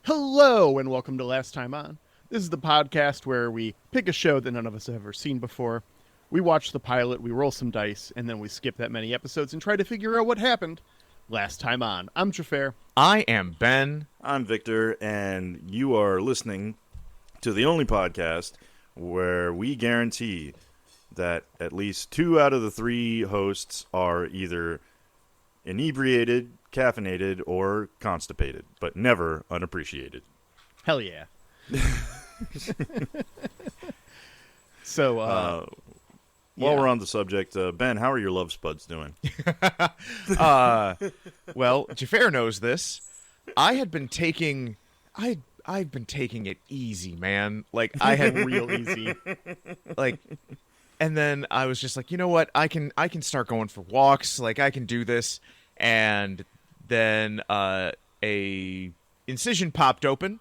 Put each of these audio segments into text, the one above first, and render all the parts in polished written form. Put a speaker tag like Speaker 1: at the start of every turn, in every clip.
Speaker 1: Hello, and welcome to Last Time On. This is the podcast where we pick a show that none of us have ever seen before. We watch the pilot, we roll some dice, and then we skip that many episodes and try to figure out what happened last time on. I'm Xhafer.
Speaker 2: I am Ben.
Speaker 3: I'm Victor, and you are listening to the only podcast where we guarantee that at least 2 out of the 3 hosts are either inebriated, caffeinated, or constipated, but never unappreciated.
Speaker 1: Hell yeah. So,
Speaker 3: while we're on the subject, Ben, how are your love spuds doing?
Speaker 2: Well, Xhafer knows this. I've been taking it easy, man. Like, I had
Speaker 1: real easy.
Speaker 2: like, and then I was just like, you know what? I can start going for walks. Like, I can do this. And then a incision popped open,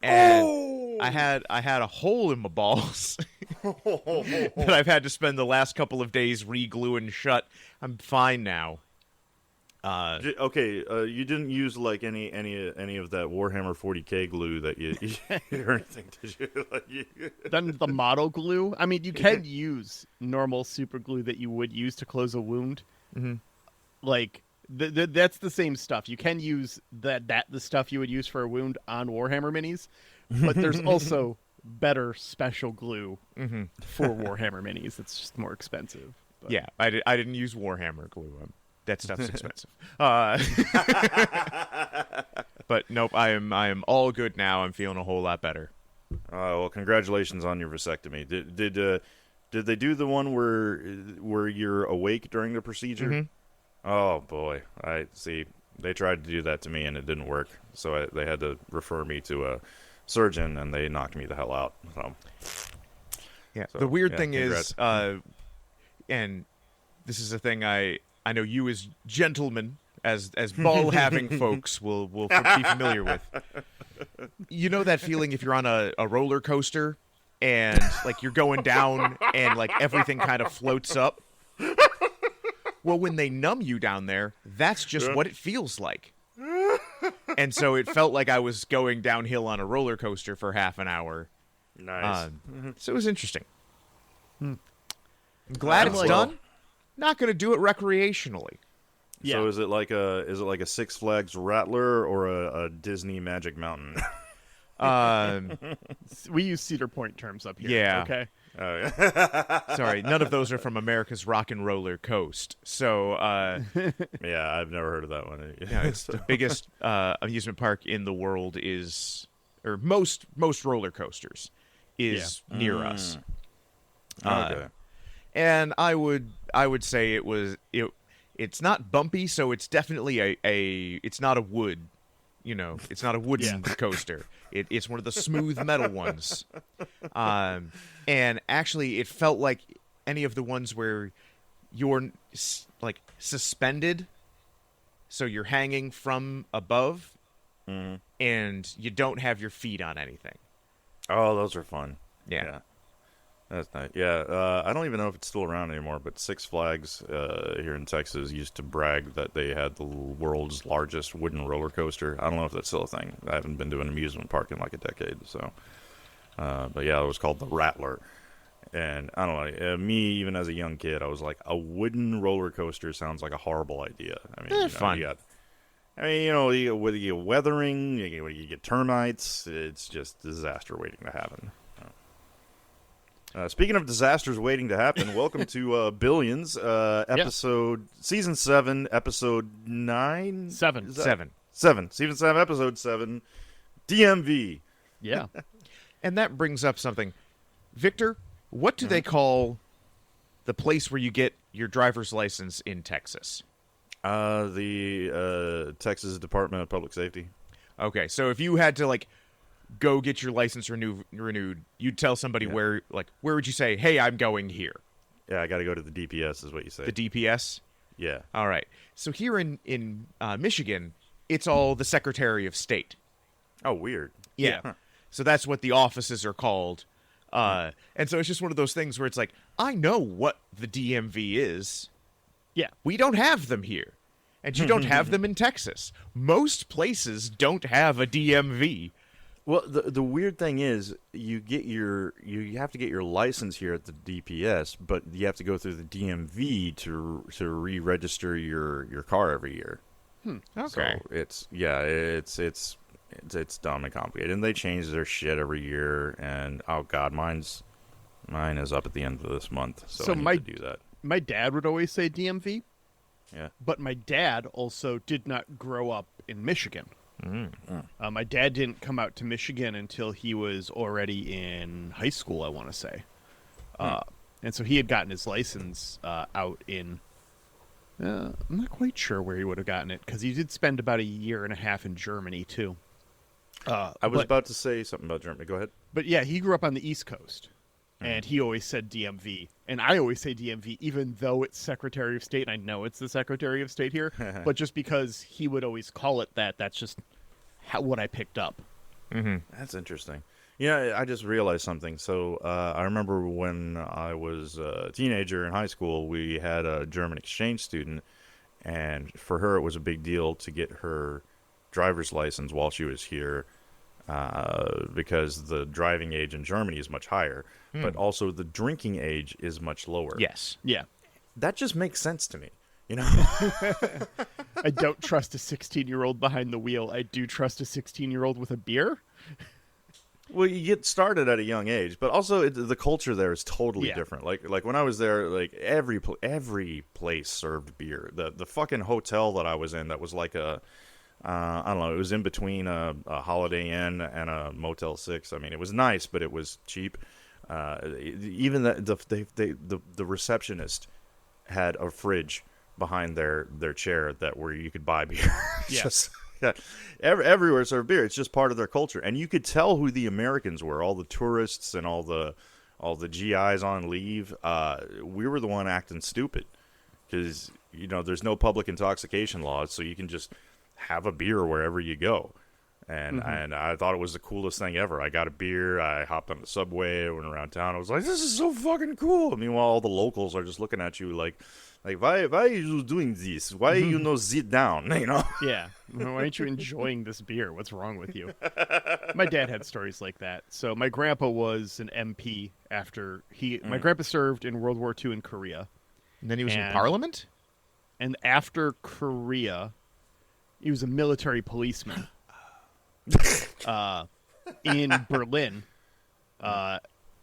Speaker 2: and I had a hole in my balls that I've had to spend the last couple of days re-gluing shut. I'm fine now.
Speaker 3: Okay, you didn't use like any of that Warhammer 40K glue that you or anything, did you?
Speaker 1: Then the model glue. I mean, you can use normal super glue that you would use to close a wound.
Speaker 2: Mm-hmm.
Speaker 1: Like, that's the same stuff. You can use the stuff you would use for a wound on Warhammer minis, but there's also better special glue for Warhammer minis. It's just more expensive. But.
Speaker 2: Yeah, I didn't use Warhammer glue. That stuff's expensive. But nope, I am all good now. I'm feeling a whole lot better.
Speaker 3: Well, congratulations on your vasectomy. Did they do the one where you're awake during the procedure?
Speaker 2: Mm-hmm.
Speaker 3: Oh boy, I see. They tried to do that to me and it didn't work. So they had to refer me to a surgeon, and they knocked me the hell out. So,
Speaker 2: yeah. The weird thing
Speaker 3: congrats.
Speaker 2: is, and this is a thing I know you as gentlemen, as ball having folks will be familiar with. You know that feeling if you're on a roller coaster and like you're going down and like everything kind of floats up. Well, when they numb you down there, that's just what it feels like. And so it felt like I was going downhill on a roller coaster for half an hour.
Speaker 3: Nice.
Speaker 2: So it was interesting. I'm glad it's done. Not going to do it recreationally.
Speaker 1: Yeah.
Speaker 3: So is it like a Six Flags Rattler or a Disney Magic Mountain?
Speaker 1: We use Cedar Point terms up here.
Speaker 2: Yeah.
Speaker 1: Okay.
Speaker 2: Sorry, none of those are from America's Rock and Roller Coast. So,
Speaker 3: Yeah, I've never heard of that one.
Speaker 2: yeah, it's the biggest amusement park in the world or most roller coasters is near us.
Speaker 3: Okay.
Speaker 2: And I would say it's not bumpy, so it's definitely it's not a wood, it's not a wooden coaster. It's one of the smooth metal ones. And actually, it felt like any of the ones where you're like suspended, so you're hanging from above, and you don't have your feet on anything.
Speaker 3: Oh, those are fun.
Speaker 2: Yeah.
Speaker 3: That's nice. Yeah, I don't even know if it's still around anymore, but Six Flags here in Texas used to brag that they had the world's largest wooden roller coaster. I don't know if that's still a thing. I haven't been to an amusement park in like a decade, so. But yeah, it was called the Rattler. And I don't know, me, even as a young kid, I was like, a wooden roller coaster sounds like a horrible idea. I mean,
Speaker 2: fun.
Speaker 3: you get weathering, you get termites, it's just disaster waiting to happen. Speaking of disasters waiting to happen, welcome to Billions, Season 7, Episode 9?
Speaker 1: 7.
Speaker 2: 7.
Speaker 3: Season 7, Episode 7, DMV.
Speaker 1: Yeah.
Speaker 2: And that brings up something. Victor, what do they call the place where you get your driver's license in Texas?
Speaker 3: The Texas Department of Public Safety.
Speaker 2: Okay, so if you had to, like, go get your license renewed, you'd tell somebody where would you say, hey, I'm going here?
Speaker 3: Yeah, I got to go to the DPS, is what you say.
Speaker 2: The DPS?
Speaker 3: Yeah.
Speaker 2: All right. So here in Michigan, it's all the Secretary of State.
Speaker 3: Oh, weird.
Speaker 2: Yeah.
Speaker 3: Huh.
Speaker 2: So that's what the offices are called. And so it's just one of those things where it's like, I know what the DMV is.
Speaker 1: Yeah.
Speaker 2: We don't have them here. And you don't have them in Texas. Most places don't have a DMV.
Speaker 3: Well, the weird thing is you have to get your license here at the DPS, but you have to go through the DMV to re-register your car every year.
Speaker 2: Okay.
Speaker 3: So it's dumb and complicated, and they change their shit every year. And oh god, mine is up at the end of this month, so I need to do that.
Speaker 1: My dad would always say DMV.
Speaker 3: Yeah.
Speaker 1: But my dad also did not grow up in Michigan. My dad didn't come out to Michigan until he was already in high school, I want to say. And so he had gotten his license out in... I'm not quite sure where he would have gotten it, because he did spend about a year and a half in Germany, too.
Speaker 3: I was about to say something about Germany. Go ahead.
Speaker 1: But yeah, he grew up on the East Coast. And he always said DMV. And I always say DMV, even though it's Secretary of State. And I know it's the Secretary of State here. But just because he would always call it that, that's just what I picked up.
Speaker 3: That's interesting. Yeah, I just realized something. So I remember when I was a teenager in high school, we had a German exchange student. And for her, it was a big deal to get her driver's license while she was here. Because the driving age in Germany is much higher, but also the drinking age is much lower.
Speaker 2: Yes.
Speaker 1: Yeah.
Speaker 3: That just makes sense to me, you know?
Speaker 1: I don't trust a 16-year-old behind the wheel. I do trust a 16-year-old with a beer.
Speaker 3: Well, you get started at a young age, but also the culture there is totally different. Like when I was there, like every place served beer. The fucking hotel that I was in, that was like a... I don't know. It was in between a Holiday Inn and a Motel 6. I mean, it was nice, but it was cheap. Even the receptionist had a fridge behind their chair where you could buy beer. Everywhere served beer. It's just part of their culture, and you could tell who the Americans were. All the tourists and all the GIs on leave. We were the one acting stupid because there's no public intoxication laws, so you can just have a beer wherever you go. And I thought it was the coolest thing ever. I got a beer, I hopped on the subway, I went around town, I was like, this is so fucking cool. Meanwhile, all the locals are just looking at you like why are you doing this? Why you not sit down?
Speaker 1: Yeah. Why aren't you enjoying this beer? What's wrong with you? My dad had stories like that. So my grandpa was an MP after my grandpa served in World War II in Korea.
Speaker 2: And then he was in Parliament?
Speaker 1: And after Korea, he was a military policeman in Berlin,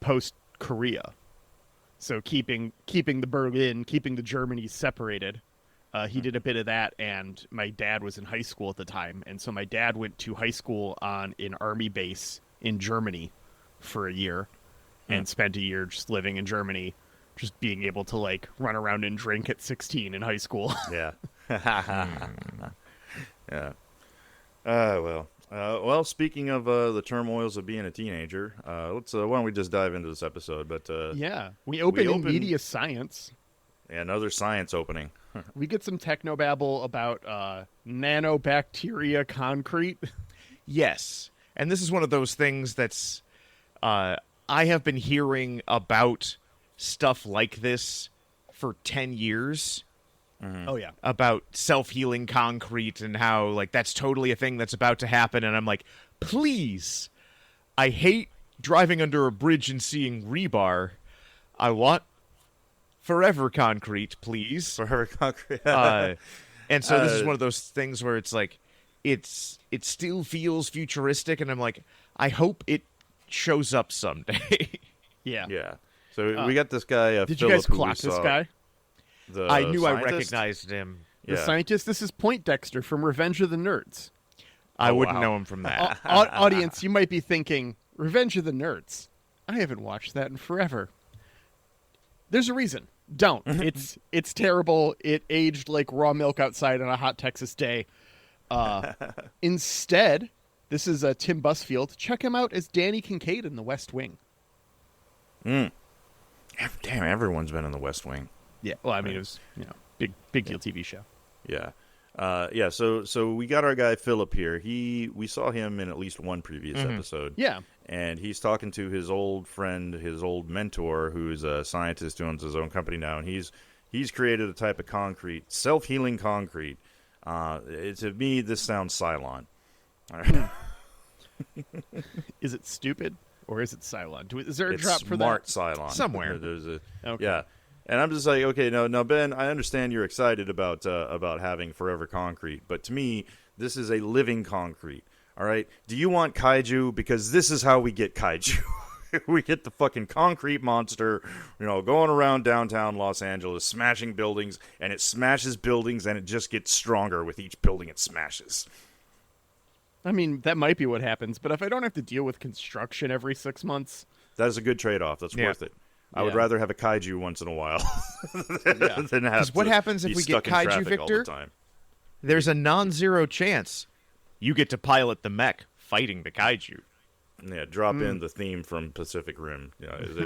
Speaker 1: post-Korea. So keeping the Germany separated. He did a bit of that, and my dad was in high school at the time. And so my dad went to high school on an army base in Germany for a year and spent a year just living in Germany, just being able to, run around and drink at 16 in high school.
Speaker 3: Yeah. Yeah. Well, speaking of the turmoils of being a teenager, let's why don't we just dive into this episode? But
Speaker 1: we open in media science.
Speaker 3: Yeah, another science opening.
Speaker 1: We get some technobabble about nanobacteria concrete.
Speaker 2: Yes, and this is one of those things that's I have been hearing about stuff like this for 10 years.
Speaker 1: Oh, yeah.
Speaker 2: About self-healing concrete and how, that's totally a thing that's about to happen. And I'm like, please, I hate driving under a bridge and seeing rebar. I want forever concrete, please.
Speaker 3: Forever concrete.
Speaker 2: And so this is one of those things where it's like, it still feels futuristic. And I'm like, I hope it shows up someday.
Speaker 1: Yeah.
Speaker 3: Yeah. So we got this guy,
Speaker 1: Did
Speaker 3: Philip,
Speaker 1: you guys clock this guy?
Speaker 2: I knew
Speaker 3: scientist?
Speaker 2: I recognized him.
Speaker 1: The scientist? This is Poindexter from Revenge of the Nerds.
Speaker 2: I wouldn't know him from that.
Speaker 1: Audience, you might be thinking, Revenge of the Nerds? I haven't watched that in forever. There's a reason. Don't. It's terrible. It aged like raw milk outside on a hot Texas day. Instead, This is Tim Busfield. Check him out as Danny Kincaid in The West Wing.
Speaker 3: Damn, everyone's been in The West Wing.
Speaker 1: Yeah, well, I mean, it was big deal TV show.
Speaker 3: Yeah. So we got our guy Philip here. We saw him in at least one previous episode.
Speaker 1: Yeah.
Speaker 3: And he's talking to his old friend, his old mentor, who's a scientist who owns his own company now, and he's created a type of concrete, self-healing concrete. To me, this sounds Cylon. All right.
Speaker 1: Is it stupid or is it Cylon? Is there a
Speaker 3: It's
Speaker 1: drop for
Speaker 3: smart
Speaker 1: that?
Speaker 3: Cylon.
Speaker 2: Somewhere.
Speaker 1: Okay.
Speaker 3: Yeah. And I'm just like, okay, now Ben, I understand you're excited about having forever concrete, but to me, this is a living concrete. All right? Do you want kaiju? Because this is how we get kaiju. We get the fucking concrete monster, going around downtown Los Angeles, smashing buildings, and it smashes buildings, and it just gets stronger with each building it smashes.
Speaker 1: I mean, that might be what happens, but if I don't have to deal with construction every 6 months...
Speaker 3: That is a good trade-off. That's worth it. I would rather have a kaiju once in a while than have
Speaker 2: what
Speaker 3: to
Speaker 2: happens if
Speaker 3: be
Speaker 2: we
Speaker 3: stuck
Speaker 2: get
Speaker 3: in
Speaker 2: kaiju,
Speaker 3: traffic all the
Speaker 2: Victor?
Speaker 3: time.
Speaker 2: There's a non-zero chance you get to pilot the mech fighting the kaiju.
Speaker 3: Yeah, drop in the theme from Pacific Rim.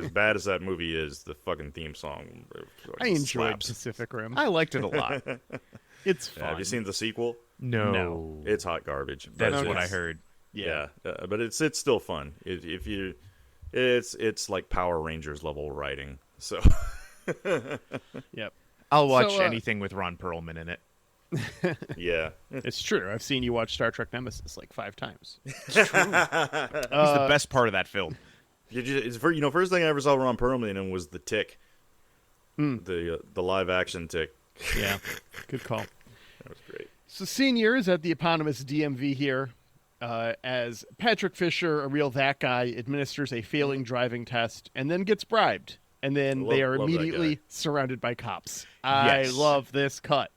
Speaker 3: As bad as that movie is, the fucking theme song
Speaker 1: I enjoyed
Speaker 3: slaps.
Speaker 1: Pacific Rim.
Speaker 2: I liked it a lot.
Speaker 1: It's fun.
Speaker 3: Have you seen the sequel?
Speaker 2: No.
Speaker 3: It's hot garbage.
Speaker 2: That's
Speaker 3: But
Speaker 2: what I
Speaker 3: it's-
Speaker 2: heard.
Speaker 3: Yeah, but it's still fun. If you, it's like Power Rangers level writing. So
Speaker 1: Yep.
Speaker 2: I'll watch
Speaker 1: So,
Speaker 2: anything with Ron Perlman in it.
Speaker 3: yeah,
Speaker 1: It's true. I've seen you watch Star Trek Nemesis like 5 times.
Speaker 2: He's the best part of that film.
Speaker 3: first thing I ever saw Ron Perlman in was The Tick, the live action Tick.
Speaker 1: Yeah. Good call.
Speaker 3: That was great.
Speaker 1: So Senior is at the eponymous DMV here as Patrick Fisher, a real that guy, administers a failing driving test and then gets bribed. And then they are
Speaker 3: love that
Speaker 1: immediately
Speaker 3: guy.
Speaker 1: surrounded by cops. I
Speaker 2: Yes.
Speaker 1: love this cut.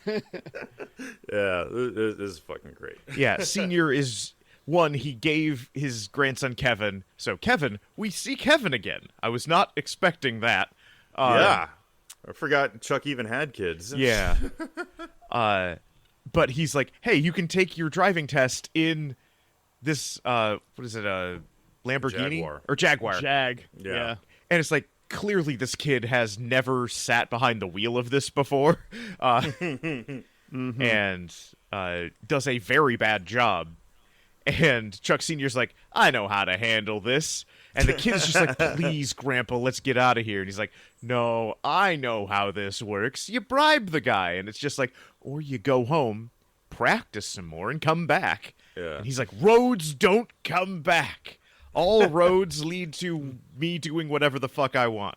Speaker 3: Yeah, this is fucking great.
Speaker 2: Yeah, Senior is one. He gave his grandson Kevin. So Kevin, we see Kevin again. I was not expecting that.
Speaker 3: Yeah, I forgot Chuck even had kids.
Speaker 2: Yeah. But he's like, hey, you can take your driving test in this. What is it? Lamborghini
Speaker 3: Jaguar.
Speaker 2: or Jaguar?
Speaker 1: Jag.
Speaker 3: Yeah.
Speaker 2: And it's like, clearly this kid has never sat behind the wheel of this before, and does a very bad job. And Chuck Sr.'s like, I know how to handle this. And the kid's just like, please, Grandpa, let's get out of here. And he's like, no, I know how this works. You bribe the guy. And it's just like, or you go home, practice some more, and come back.
Speaker 3: Yeah.
Speaker 2: And he's like, roads don't come back. All roads lead to me doing whatever the fuck I want.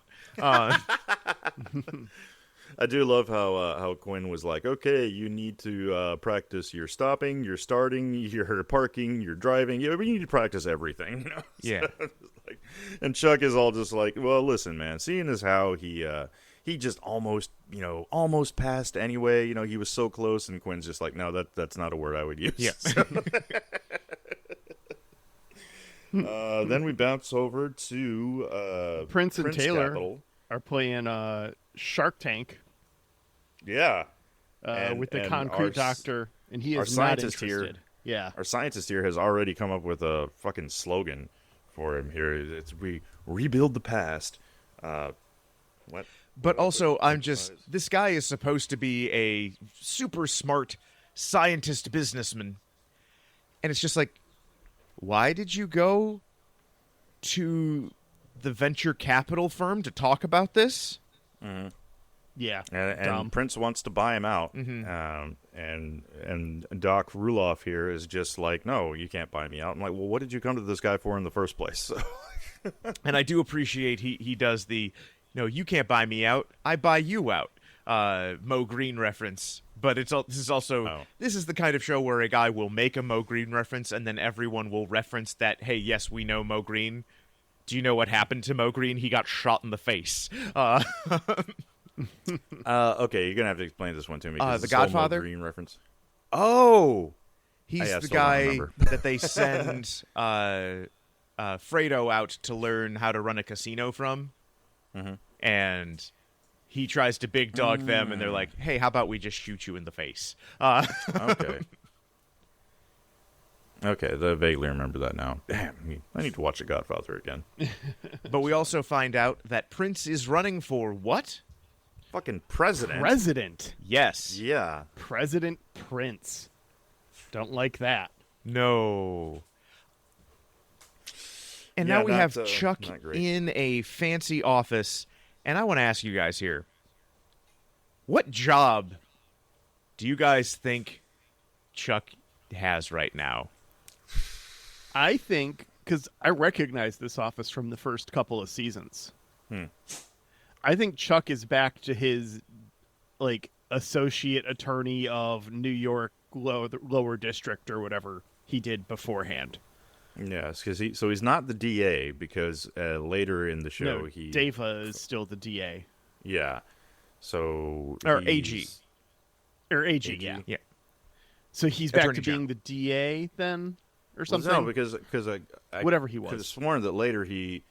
Speaker 3: I do love how Quinn was like, okay, you need to practice your stopping, your starting, your parking, your driving. Yeah, we need to practice everything.
Speaker 2: Yeah.
Speaker 3: And Chuck is all just like, well, listen, man, seeing as how he just almost passed anyway. He was so close, and Quinn's just like, no, that's not a word I would use.
Speaker 2: Yeah.
Speaker 3: Then we bounce over to
Speaker 1: Prince and Taylor
Speaker 3: Capital.
Speaker 1: are playing Shark Tank
Speaker 3: Yeah.
Speaker 1: with the
Speaker 3: and
Speaker 1: concrete doctor, and he
Speaker 3: our
Speaker 1: is not
Speaker 3: scientist
Speaker 1: interested.
Speaker 3: here-
Speaker 1: Yeah.
Speaker 3: Our scientist here has already come up with a fucking slogan for him here. It's we rebuild the past. What?
Speaker 2: But also, this guy is supposed to be a super smart scientist businessman. And it's just like, why did you go to the venture capital firm to talk about this?
Speaker 1: Yeah.
Speaker 3: And
Speaker 1: Dumb.
Speaker 3: Prince wants to buy him out.
Speaker 2: Mm-hmm.
Speaker 3: And Doc Ruloff here is just like, no, you can't buy me out. I'm like, well, what did you come to this guy for in the first place?
Speaker 2: And I do appreciate he does the, no, you can't buy me out, I buy you out, Mo Green reference. But this is the kind of show where a guy will make a Mo Green reference and then everyone will reference that, hey, yes, we know Mo Green. Do you know what happened to Mo Green? He got shot in the face.
Speaker 3: Okay, you're gonna have to explain this one to me. 'cause
Speaker 2: The
Speaker 3: it's all Mo
Speaker 2: Godfather?
Speaker 3: Green reference.
Speaker 2: Oh, he's
Speaker 3: I
Speaker 2: the
Speaker 3: still don't
Speaker 2: guy
Speaker 3: remember.
Speaker 2: that they send Fredo out to learn how to run a casino from, and he tries to big dog them, and they're like, "Hey, how about we just shoot you in the face?"
Speaker 3: Okay. Okay, I vaguely remember that now. Damn, I need to watch The Godfather again.
Speaker 2: But we also find out that Prince is running for what?
Speaker 3: Fucking president.
Speaker 1: President.
Speaker 2: Yes.
Speaker 3: Yeah.
Speaker 1: President Prince. Don't like that.
Speaker 2: No. And
Speaker 3: Yeah,
Speaker 2: now we have
Speaker 3: not
Speaker 2: Chuck
Speaker 3: great.
Speaker 2: in a fancy office, and I want to ask you guys here, what job do you guys think Chuck has right now?
Speaker 1: I think, because I recognize this office from the first couple of seasons. I think Chuck is back to his, like, associate attorney of New York lower district or whatever he did beforehand.
Speaker 3: Yes, because he's not the DA because later in the show
Speaker 1: No,
Speaker 3: he
Speaker 1: Deva is still the DA.
Speaker 3: Yeah. So
Speaker 2: Or
Speaker 3: he's-
Speaker 2: AG.
Speaker 1: Or AG,
Speaker 3: AG?
Speaker 1: yeah.
Speaker 2: Yeah.
Speaker 1: So he's back
Speaker 2: Attorney
Speaker 1: to being the DA then? Or
Speaker 3: Well,
Speaker 1: something?
Speaker 3: no, because I
Speaker 1: Whatever he
Speaker 3: could have
Speaker 1: was.
Speaker 3: sworn that later he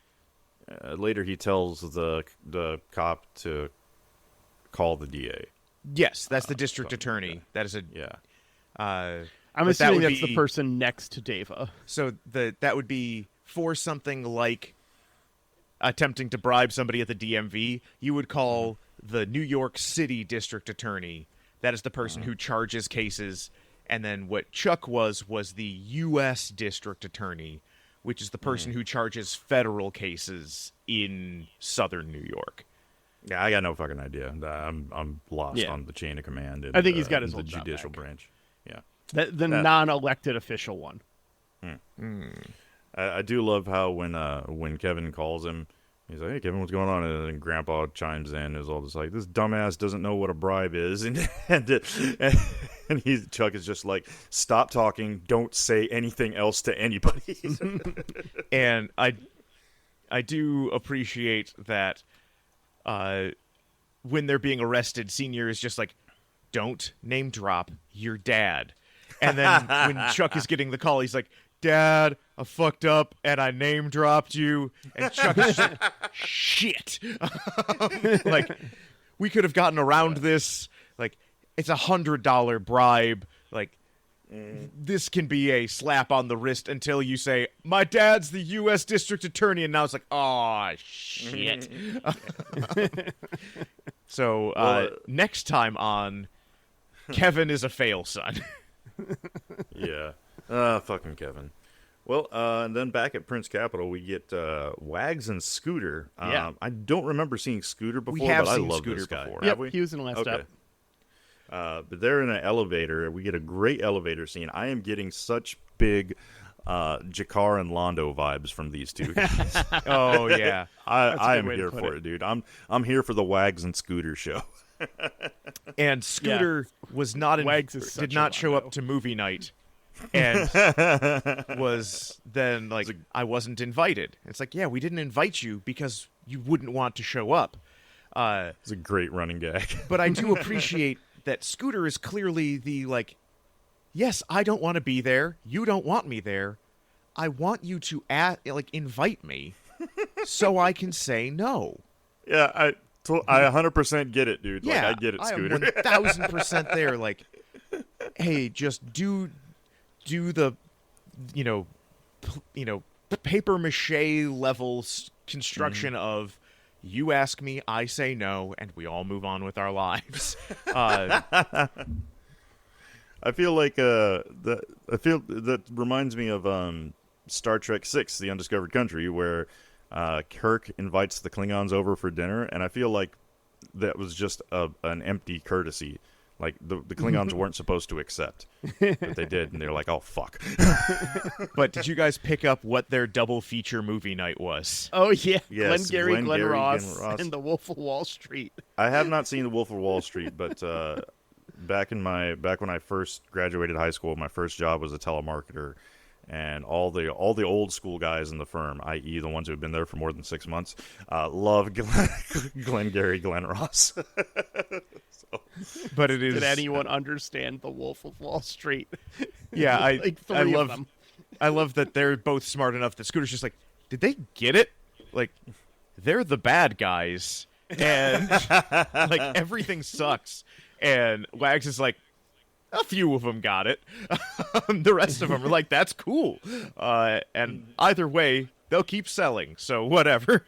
Speaker 3: tells the cop to call the DA.
Speaker 2: Yes, that's the district
Speaker 3: something like
Speaker 2: attorney. That is a.
Speaker 3: Yeah.
Speaker 2: Uh,
Speaker 1: I'm
Speaker 2: but that
Speaker 1: assuming
Speaker 2: would
Speaker 1: that's the
Speaker 2: be-
Speaker 1: person next to Deva.
Speaker 2: So that would be for something like attempting to bribe somebody at the DMV. You would call the New York City district attorney. That is the person who charges cases. And then what Chuck was the U.S. district attorney, which is the person who charges federal cases in southern New York.
Speaker 3: Yeah, I got no fucking idea. I'm lost
Speaker 1: Yeah.
Speaker 3: on the chain of command.
Speaker 1: I think he's got
Speaker 3: in
Speaker 1: his
Speaker 3: the
Speaker 1: old job
Speaker 3: judicial
Speaker 1: back.
Speaker 3: branch. Yeah.
Speaker 1: The non-elected official one.
Speaker 3: I do love how when Kevin calls him, he's like, "Hey, Kevin, what's going on?" And then Grandpa chimes in, is all just like, "This dumbass doesn't know what a bribe is," and Chuck is just like, "Stop talking, don't say anything else to anybody."
Speaker 2: And I do appreciate that when they're being arrested, Senior is just like, don't name drop your dad. And then when Chuck is getting the call, he's like, Dad, I fucked up and I name dropped you. And Chuck is just like, shit. Like, we could have gotten around this. Like, it's $100 bribe. Like, this can be a slap on the wrist until you say, my dad's the U.S. District Attorney. And now it's like, oh, shit. So next time on, Kevin is a fail son.
Speaker 3: Yeah. Fucking Kevin. Well, and then back at Prince Capital, we get Wags and Scooter.
Speaker 1: Yeah.
Speaker 3: I don't remember seeing Scooter before,
Speaker 2: We have
Speaker 3: but I
Speaker 2: seen
Speaker 3: love
Speaker 2: Scooter
Speaker 3: this guy.
Speaker 2: before.
Speaker 3: Have
Speaker 1: Yep,
Speaker 3: we?
Speaker 1: he was in the last
Speaker 3: Okay.
Speaker 1: step.
Speaker 3: But they're in an elevator. We get a great elevator scene. I am getting such big Jakar and Londo vibes from these two guys.
Speaker 2: Oh, yeah.
Speaker 3: I am
Speaker 1: way to
Speaker 3: here
Speaker 1: put
Speaker 3: for
Speaker 1: it.
Speaker 3: it, dude. I'm here for the Wags and Scooter show.
Speaker 2: And Scooter was not
Speaker 1: Wags is such
Speaker 2: did
Speaker 1: a
Speaker 2: not show
Speaker 1: Londo.
Speaker 2: up to movie night. And was then like, I wasn't invited. It's like, yeah, we didn't invite you because you wouldn't want to show up.
Speaker 3: It's a great running gag.
Speaker 2: But I do appreciate that Scooter is clearly the, like, yes, I don't want to be there. You don't want me there. I want you to invite me so I can say no.
Speaker 3: Yeah, I 100% get it, dude.
Speaker 2: Yeah,
Speaker 3: Like, I get it, Scooter.
Speaker 2: I am 1000% there. Like, hey, just do the, paper mache level construction of you ask me, I say no, and we all move on with our lives.
Speaker 3: I feel like that reminds me of Star Trek VI: The Undiscovered Country, where Kirk invites the Klingons over for dinner, and I feel like that was just an empty courtesy. Like the Klingons weren't supposed to accept, but they did, and they're like, "Oh fuck."
Speaker 2: But did you guys pick up what their double feature movie night was?
Speaker 1: Oh, yeah.
Speaker 3: Yes,
Speaker 1: Glenn
Speaker 3: Glenn
Speaker 1: Ross,
Speaker 3: Ross.
Speaker 1: and The Wolf of Wall Street.
Speaker 3: I have not seen The Wolf of Wall Street, but back when I first graduated high school, my first job was a telemarketer, and all the old school guys in the firm, i.e., the ones who have been there for more than 6 months, love Glenn Ross.
Speaker 2: But it is.
Speaker 1: Did anyone understand The Wolf of Wall Street?
Speaker 2: Yeah,
Speaker 1: Like three
Speaker 2: I
Speaker 1: of
Speaker 2: love.
Speaker 1: them.
Speaker 2: I love that they're both smart enough that Scooter's just like, did they get it? Like, they're the bad guys, and like everything sucks. And Wags is like, A few of them got it. The rest of them are like, that's cool. And either way, they'll keep selling, so whatever.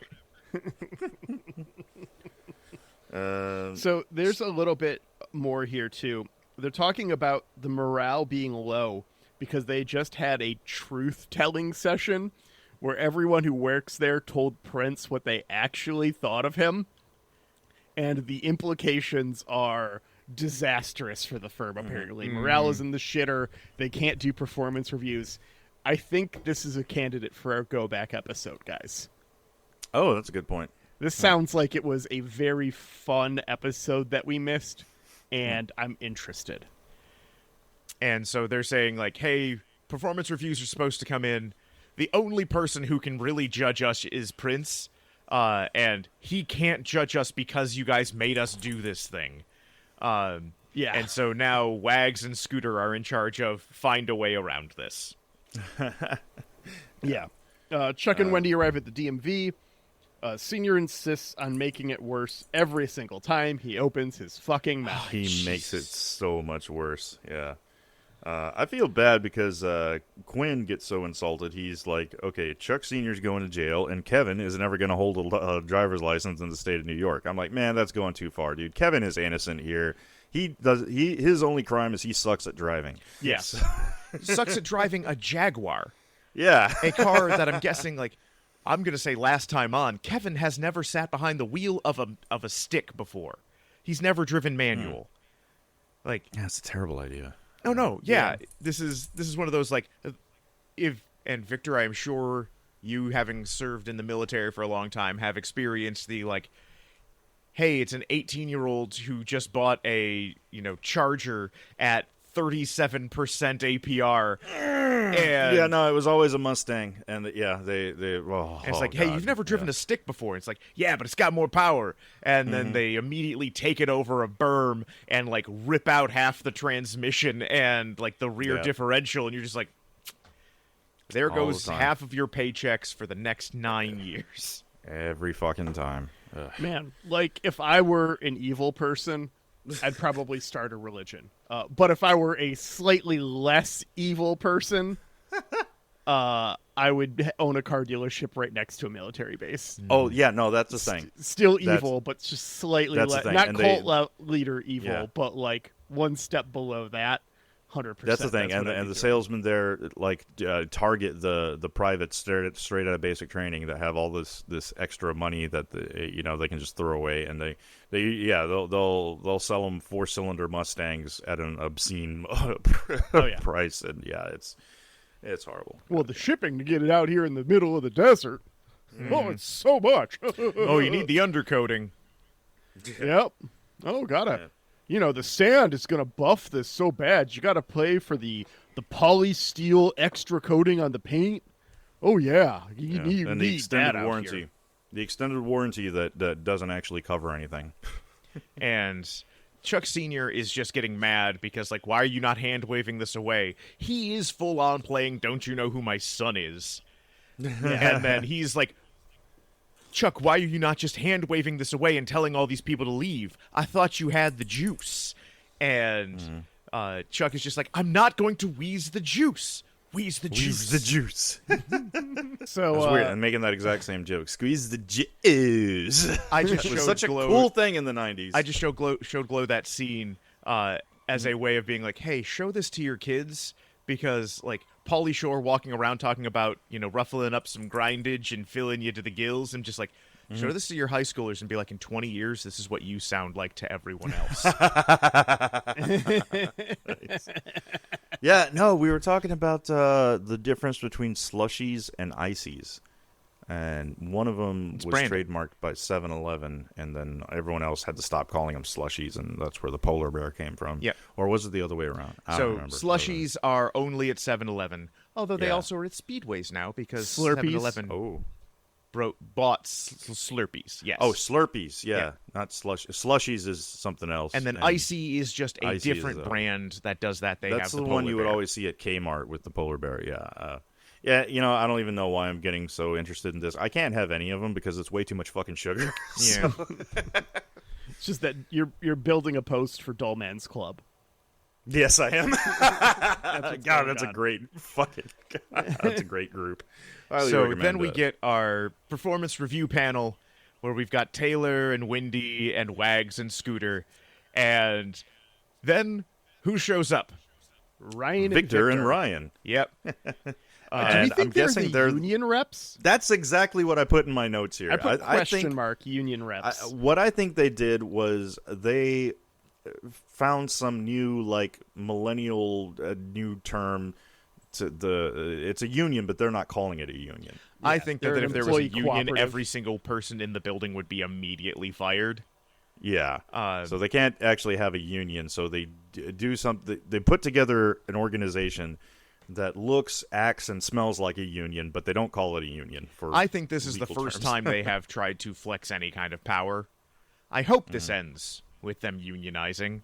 Speaker 1: So there's a little bit more here, too. They're talking about the morale being low because they just had a truth-telling session where everyone who works there told Prince what they actually thought of him. And the implications are disastrous for the firm, apparently. Morale is in the shitter. They can't do performance reviews. I think this is a candidate for our Go Back episode, guys.
Speaker 3: Oh, that's a good point.
Speaker 1: This sounds like it was a very fun episode that we missed, and I'm interested.
Speaker 2: And so they're saying, like, hey, performance reviews are supposed to come in. The only person who can really judge us is Prince, and he can't judge us because you guys made us do this thing.
Speaker 1: Yeah.
Speaker 2: And so now Wags and Scooter are in charge of find a way around this.
Speaker 1: Yeah. Chuck and Wendy arrive at the DMV. Senior insists on making it worse every single time he opens his fucking mouth.
Speaker 3: He makes it so much worse. Yeah. I feel bad because Quinn gets so insulted. He's like, okay, Chuck Sr.'s going to jail, and Kevin is never going to hold a driver's license in the state of New York. I'm like, man, that's going too far, dude. Kevin is innocent here. His only crime is he sucks at driving.
Speaker 1: Yes.
Speaker 2: Sucks at driving a Jaguar.
Speaker 3: Yeah.
Speaker 2: A car that I'm guessing, like, I'm going to say last time on, Kevin has never sat behind the wheel of a stick before. He's never driven manual. Like,
Speaker 3: That's a terrible idea.
Speaker 2: oh no, yeah. This is one of those, like, and Victor, I'm sure you, having served in the military for a long time, have experienced the, like, hey, it's an 18-year-old who just bought a, Charger at 37% APR. And
Speaker 3: Yeah, no, it was always a Mustang, and they
Speaker 2: and it's like, hey, you've never driven a stick before. It's like, yeah, but it's got more power. And then they immediately take it over a berm and, like, rip out half the transmission and, like, the rear differential, and you're just like, there
Speaker 3: All
Speaker 2: goes
Speaker 3: the time.
Speaker 2: half of your paychecks for the next 9 years.
Speaker 3: every fucking time. Ugh.
Speaker 1: Man, like, if I were an evil person, I'd probably start a religion. But if I were a slightly less evil person, I would own a car dealership right next to a military base.
Speaker 3: Oh yeah, no, that's the thing.
Speaker 1: Still
Speaker 3: That's-
Speaker 1: evil, but just slightly
Speaker 3: that's the
Speaker 1: less.
Speaker 3: thing,
Speaker 1: Not
Speaker 3: and
Speaker 1: cult leader evil,
Speaker 3: Yeah.
Speaker 1: but like one step below that. 100%.
Speaker 3: That's the thing,
Speaker 1: what
Speaker 3: and
Speaker 1: I'd be
Speaker 3: the
Speaker 1: doing.
Speaker 3: salesmen there target the privates straight out of basic training that have all this extra money that they can just throw away, and they'll sell them 4-cylinder Mustangs at an obscene price, and it's horrible.
Speaker 1: Well, the shipping to get it out here in the middle of the desert. Oh, it's so much.
Speaker 2: Oh, you need the undercoating.
Speaker 1: Yep. Oh, gotta. The sand is gonna buff this so bad. You gotta pay for the polysteel extra coating on the paint. Oh yeah, you need
Speaker 3: and the
Speaker 1: that
Speaker 3: extended
Speaker 1: out
Speaker 3: warranty,
Speaker 1: here.
Speaker 3: the extended warranty that doesn't actually cover anything.
Speaker 2: And Chuck Sr. is just getting mad because, like, why are you not hand-waving this away? He is full-on playing Don't You Know Who My Son Is. And then he's like, Chuck, why are you not just hand-waving this away and telling all these people to leave? I thought you had the juice. And Chuck is just like, I'm not going to wheeze the juice. Wheeze the juice.
Speaker 3: Squeeze the juice.
Speaker 1: So
Speaker 3: That's weird. I'm making that exact same joke. Squeeze the juice.
Speaker 2: I just
Speaker 3: It was
Speaker 2: showed
Speaker 3: such a
Speaker 2: Glow,
Speaker 3: cool thing in the 90s.
Speaker 2: I just showed Glow that scene as a way of being like, hey, show this to your kids, because, like, Pauly Shore walking around talking about, ruffling up some grindage and filling you to the gills, and just like, show this to your high schoolers and be like, in 20 years, this is what you sound like to everyone else.
Speaker 3: Yeah, no, we were talking about the difference between slushies and ices. And one of them was
Speaker 2: branded.
Speaker 3: trademarked by 7-Eleven, and then everyone else had to stop calling them slushies, and that's where the polar bear came from.
Speaker 2: Yeah.
Speaker 3: Or was it the other way around? I don't
Speaker 2: So
Speaker 3: remember.
Speaker 2: slushies are only at 7-Eleven, although they
Speaker 3: Yeah.
Speaker 2: also are at Speedways now, because
Speaker 1: Slurpees?
Speaker 2: 7-Eleven
Speaker 3: Oh.
Speaker 2: bought Slurpees. Yes.
Speaker 3: Oh, Slurpees, yeah.
Speaker 2: Yeah.
Speaker 3: Not slush. Slushies is something else.
Speaker 2: and then Icy is just a
Speaker 3: Icy is
Speaker 2: different
Speaker 3: a-
Speaker 2: brand that does that. They
Speaker 3: That's
Speaker 2: have
Speaker 3: the
Speaker 2: the
Speaker 3: one
Speaker 2: polar
Speaker 3: you would
Speaker 2: bear.
Speaker 3: always see at Kmart with the polar bear, yeah. Yeah, I don't even know why I'm getting so interested in this. I can't have any of them because it's way too much fucking sugar.
Speaker 2: Yeah.
Speaker 1: it's just that you're building a post for Dull Man's Club.
Speaker 3: Yes, I am.
Speaker 1: what's
Speaker 3: God,
Speaker 1: going
Speaker 3: that's a
Speaker 1: on.
Speaker 3: great fucking. That's a great group. Highly
Speaker 2: So
Speaker 3: recommend
Speaker 2: then we
Speaker 3: it.
Speaker 2: get our performance review panel where we've got Taylor and Wendy and Wags and Scooter. And then who shows up?
Speaker 1: Ryan
Speaker 3: Victor
Speaker 1: and
Speaker 3: and
Speaker 1: Victor.
Speaker 3: Ryan.
Speaker 2: Yep.
Speaker 1: Do we
Speaker 3: And
Speaker 1: think
Speaker 3: I'm
Speaker 1: they're
Speaker 3: guessing
Speaker 1: the
Speaker 3: they're
Speaker 1: union reps?
Speaker 3: That's exactly what I put in my notes here.
Speaker 1: I put
Speaker 3: I
Speaker 1: question
Speaker 3: think
Speaker 1: mark union reps.
Speaker 3: what I think they did was they found some new like millennial new term to it's a union, but they're not calling it a union.
Speaker 2: I
Speaker 1: Yeah,
Speaker 2: think
Speaker 1: they're
Speaker 2: that
Speaker 1: an
Speaker 2: if there was a
Speaker 1: employee
Speaker 2: union,
Speaker 1: cooperative.
Speaker 2: every single person in the building would be immediately fired.
Speaker 3: Yeah.
Speaker 2: Uh,
Speaker 3: So they can't actually have a union. So they do something. They put together an organization that looks, acts, and smells like a union, but they don't call it a union. For
Speaker 2: I think this is the
Speaker 3: legal
Speaker 2: first
Speaker 3: terms.
Speaker 2: time they have tried to flex any kind of power. I hope this ends with them unionizing,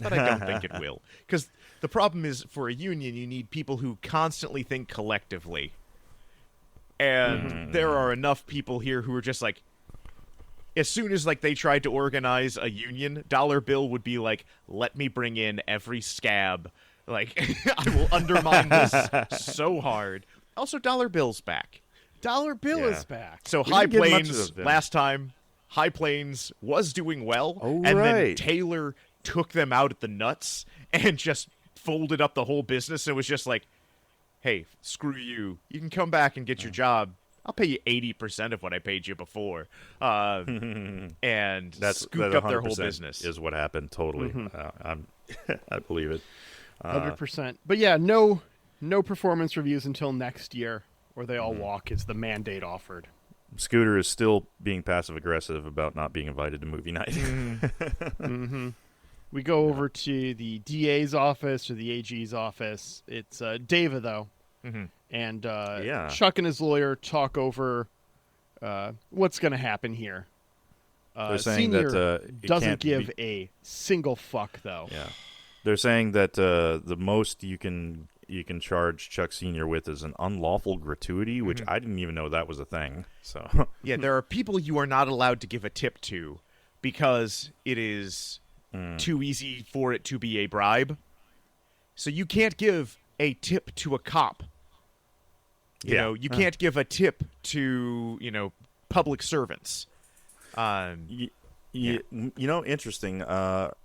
Speaker 2: but I don't think it will. Because the problem is, for a union, you need people who constantly think collectively. And there are enough people here who are just like, as soon as like they tried to organize a union, Dollar Bill would be like, let me bring in every scab. Like, I will undermine this so hard. Also, Dollar Bill's back.
Speaker 1: Dollar Bill
Speaker 3: Yeah.
Speaker 1: is back.
Speaker 2: So
Speaker 3: We
Speaker 2: High
Speaker 3: didn't get much
Speaker 2: Plains,
Speaker 3: of him.
Speaker 2: last time, High Plains was doing well.
Speaker 3: Oh,
Speaker 2: and then
Speaker 3: right.
Speaker 2: Taylor took them out at the nuts and just folded up the whole business and was just like, hey, screw you. You can come back and get your job. I'll pay you 80% of what I paid you before. And scooped
Speaker 3: that
Speaker 2: up their whole
Speaker 3: 100%
Speaker 2: business.
Speaker 3: is what happened. Totally, I believe it.
Speaker 1: 100%. But yeah, no performance reviews until next year, or they all walk is the mandate offered.
Speaker 3: Scooter is still being passive aggressive about not being invited to movie night.
Speaker 1: We go over to the DA's office or the AG's office. It's Dava, though. And
Speaker 3: Yeah.
Speaker 1: Chuck and his lawyer talk over what's going to happen here.
Speaker 3: They're saying
Speaker 1: Senior
Speaker 3: that it
Speaker 1: doesn't
Speaker 3: can't
Speaker 1: give
Speaker 3: be-
Speaker 1: a single fuck, though.
Speaker 3: Yeah, they're saying that the most you can charge Chuck Senior with is an unlawful gratuity, which I didn't even know that was a thing. So
Speaker 2: Yeah, there are people you are not allowed to give a tip to because it is too easy for it to be a bribe. So you can't give a tip to a cop. You
Speaker 3: Yeah.
Speaker 2: know, you can't give a tip to, public servants.
Speaker 3: Interesting.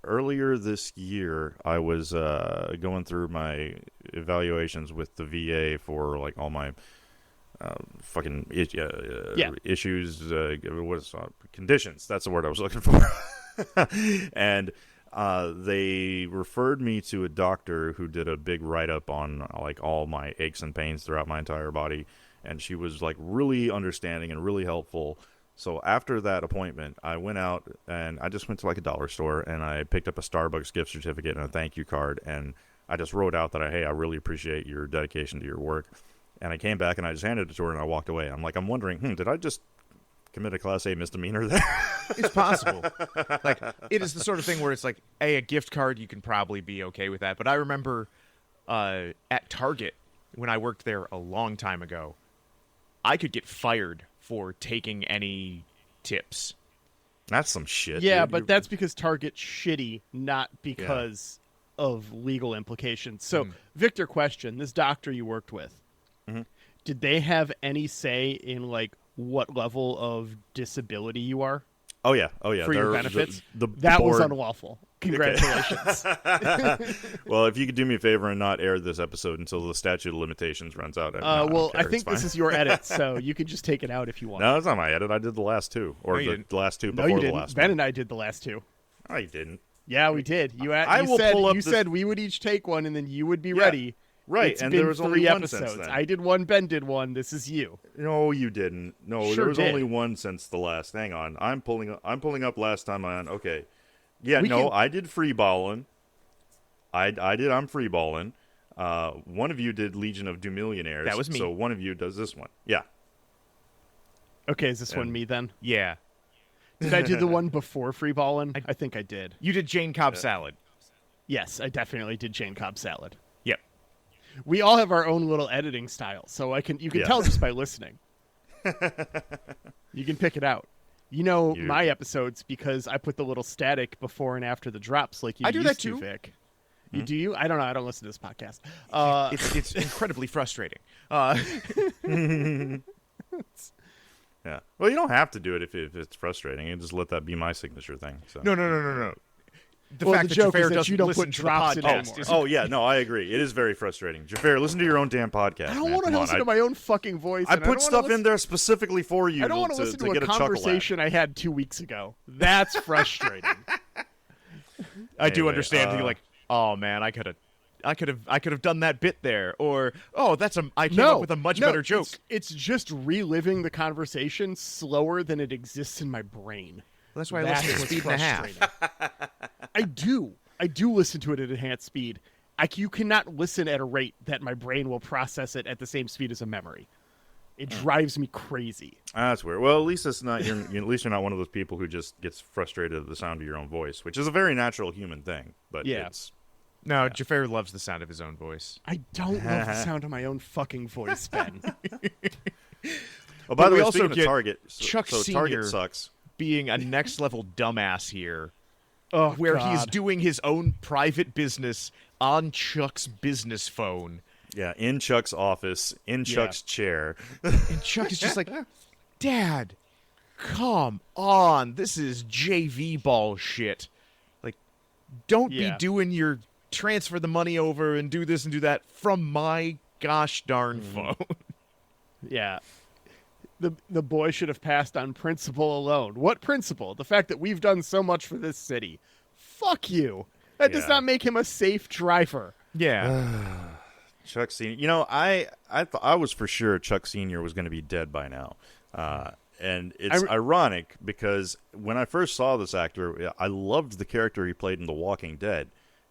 Speaker 3: Earlier this year, I was going through my evaluations with the VA for like all my fucking issues. Conditions? That's the word I was looking for. And they referred me to a doctor who did a big write-up on like all my aches and pains throughout my entire body, and she was like really understanding and really helpful. So after that appointment, I went out and I just went to like a dollar store and I picked up a Starbucks gift certificate and a thank you card, and I just wrote out that I really appreciate your dedication to your work. And I came back and I just handed it to her and I walked away. I'm wondering, did I just commit a Class A misdemeanor there?
Speaker 2: It's possible. Like, it is the sort of thing where it's like, a gift card, you can probably be okay with that. But I remember at Target, when I worked there a long time ago, I could get fired for taking any tips.
Speaker 3: That's some shit.
Speaker 1: Yeah,
Speaker 3: dude.
Speaker 1: but that's because Target's shitty, not because of legal implications. So, Victor, question: this doctor you worked with, did they have any say in like what level of disability you are
Speaker 3: Oh yeah.
Speaker 1: for your
Speaker 3: They're-
Speaker 1: benefits?
Speaker 3: The
Speaker 1: That was
Speaker 3: board-
Speaker 1: unlawful. Congratulations.
Speaker 3: Well, if you could do me a favor and not air this episode until the statute of limitations runs out.
Speaker 1: Well, I
Speaker 3: don't care.
Speaker 1: think
Speaker 3: It's
Speaker 1: this
Speaker 3: fine.
Speaker 1: is your edit, so you can just take it out if you want.
Speaker 3: No, it's not my edit. I did the last two, or
Speaker 2: No, you
Speaker 3: the
Speaker 2: didn't.
Speaker 3: last two
Speaker 1: No,
Speaker 3: before
Speaker 1: you
Speaker 3: the
Speaker 1: didn't.
Speaker 3: last
Speaker 1: Ben
Speaker 3: one.
Speaker 1: and I did the last two.
Speaker 3: Oh, you didn't.
Speaker 1: Yeah, we did.
Speaker 3: I will pull up
Speaker 1: you
Speaker 3: this-
Speaker 1: said we would each take one, and then you would be ready.
Speaker 3: Right,
Speaker 1: It's
Speaker 3: and
Speaker 1: been
Speaker 3: there was only
Speaker 1: 3
Speaker 3: one since
Speaker 1: episodes.
Speaker 3: then.
Speaker 1: I did one. Ben did one. This is you.
Speaker 3: No, you didn't. No,
Speaker 1: Sure
Speaker 3: there was
Speaker 1: did.
Speaker 3: only one since the last. Hang on, I'm pulling up last time on. Okay, yeah,
Speaker 1: We
Speaker 3: no,
Speaker 1: can-
Speaker 3: I did free balling. I did. I'm free balling. One of you did Legion of Millionaires.
Speaker 2: That was me.
Speaker 3: So one of you does this one. Yeah.
Speaker 1: Okay, is this one me then?
Speaker 2: Yeah.
Speaker 1: Did I do the one before free balling? I think I did.
Speaker 2: You did Jane Cobb salad.
Speaker 1: Yes, I definitely did Jane Cobb salad.
Speaker 2: Yep.
Speaker 1: We all have our own little editing style, so you can
Speaker 3: Yeah.
Speaker 1: tell just by listening. You can pick it out. You know my episodes because I put the little static before and after the drops, like you
Speaker 2: I do
Speaker 1: used
Speaker 2: that
Speaker 1: to,
Speaker 2: too.
Speaker 1: Vic. Do you? I don't know. I don't listen to this podcast.
Speaker 2: It's incredibly frustrating.
Speaker 3: Yeah. Well, you don't have to do it if it's frustrating. You just let that be my signature thing. So.
Speaker 2: No. The fact that
Speaker 1: joke
Speaker 2: Jafar
Speaker 1: is that
Speaker 2: doesn't
Speaker 1: you don't
Speaker 2: listen
Speaker 1: put
Speaker 2: to
Speaker 1: drops
Speaker 2: the
Speaker 1: in
Speaker 2: podcast
Speaker 1: anymore.
Speaker 2: is
Speaker 3: Oh yeah, no, I agree. It is very frustrating. Jafar, listen to your own damn podcast.
Speaker 1: I don't
Speaker 3: man.
Speaker 1: want to
Speaker 3: Come on.
Speaker 1: listen to my own fucking voice.
Speaker 3: I
Speaker 1: and
Speaker 3: put
Speaker 1: don't
Speaker 3: stuff
Speaker 1: wanna
Speaker 3: in there specifically for you.
Speaker 1: I don't want to listen to
Speaker 3: get
Speaker 1: a
Speaker 3: a chuckle
Speaker 1: conversation I had 2 weeks ago. That's frustrating.
Speaker 2: I do
Speaker 3: Anyway,
Speaker 2: understand thinking like, oh man, I could have done that bit there, or I came up with a much better joke.
Speaker 1: It's just reliving the conversation slower than it exists in my brain.
Speaker 2: That's why I
Speaker 1: That's
Speaker 2: listen to
Speaker 1: what's
Speaker 2: speed and a half.
Speaker 1: frustrating. I do listen to it at enhanced speed. You cannot listen at a rate that my brain will process it at the same speed as a memory. It drives me crazy.
Speaker 3: That's weird. Well, at least it's not. At least you're not one of those people who just gets frustrated at the sound of your own voice, which is a very natural human thing. But
Speaker 1: Yeah.
Speaker 3: yeah.
Speaker 2: Jafar loves the sound of his own voice.
Speaker 1: I don't love the sound of my own fucking voice, Ben.
Speaker 3: Oh, by
Speaker 2: But
Speaker 3: the
Speaker 2: we
Speaker 3: way,
Speaker 2: also
Speaker 3: speaking of
Speaker 2: get
Speaker 3: Target,
Speaker 2: Chuck
Speaker 3: so
Speaker 2: Senior
Speaker 3: Target sucks.
Speaker 2: Being a next level dumbass here,
Speaker 1: Oh,
Speaker 2: where
Speaker 1: God.
Speaker 2: he's doing his own private business on Chuck's business phone.
Speaker 3: Yeah, in Chuck's office, in Chuck's chair.
Speaker 2: And Chuck is just like, Dad, come on. This is JV ball shit. Like, don't be doing your transfer the money over and do this and do that from my gosh darn phone.
Speaker 1: Yeah. The boy should have passed on principle alone. What principle? The fact that we've done so much for this city. Fuck you. That does
Speaker 3: Yeah.
Speaker 1: not make him a safe driver.
Speaker 2: Yeah.
Speaker 3: Chuck Senior. You know, I was for sure Chuck Senior was going to be dead by now, and it's ironic because when I first saw this actor, I loved the character he played in The Walking Dead,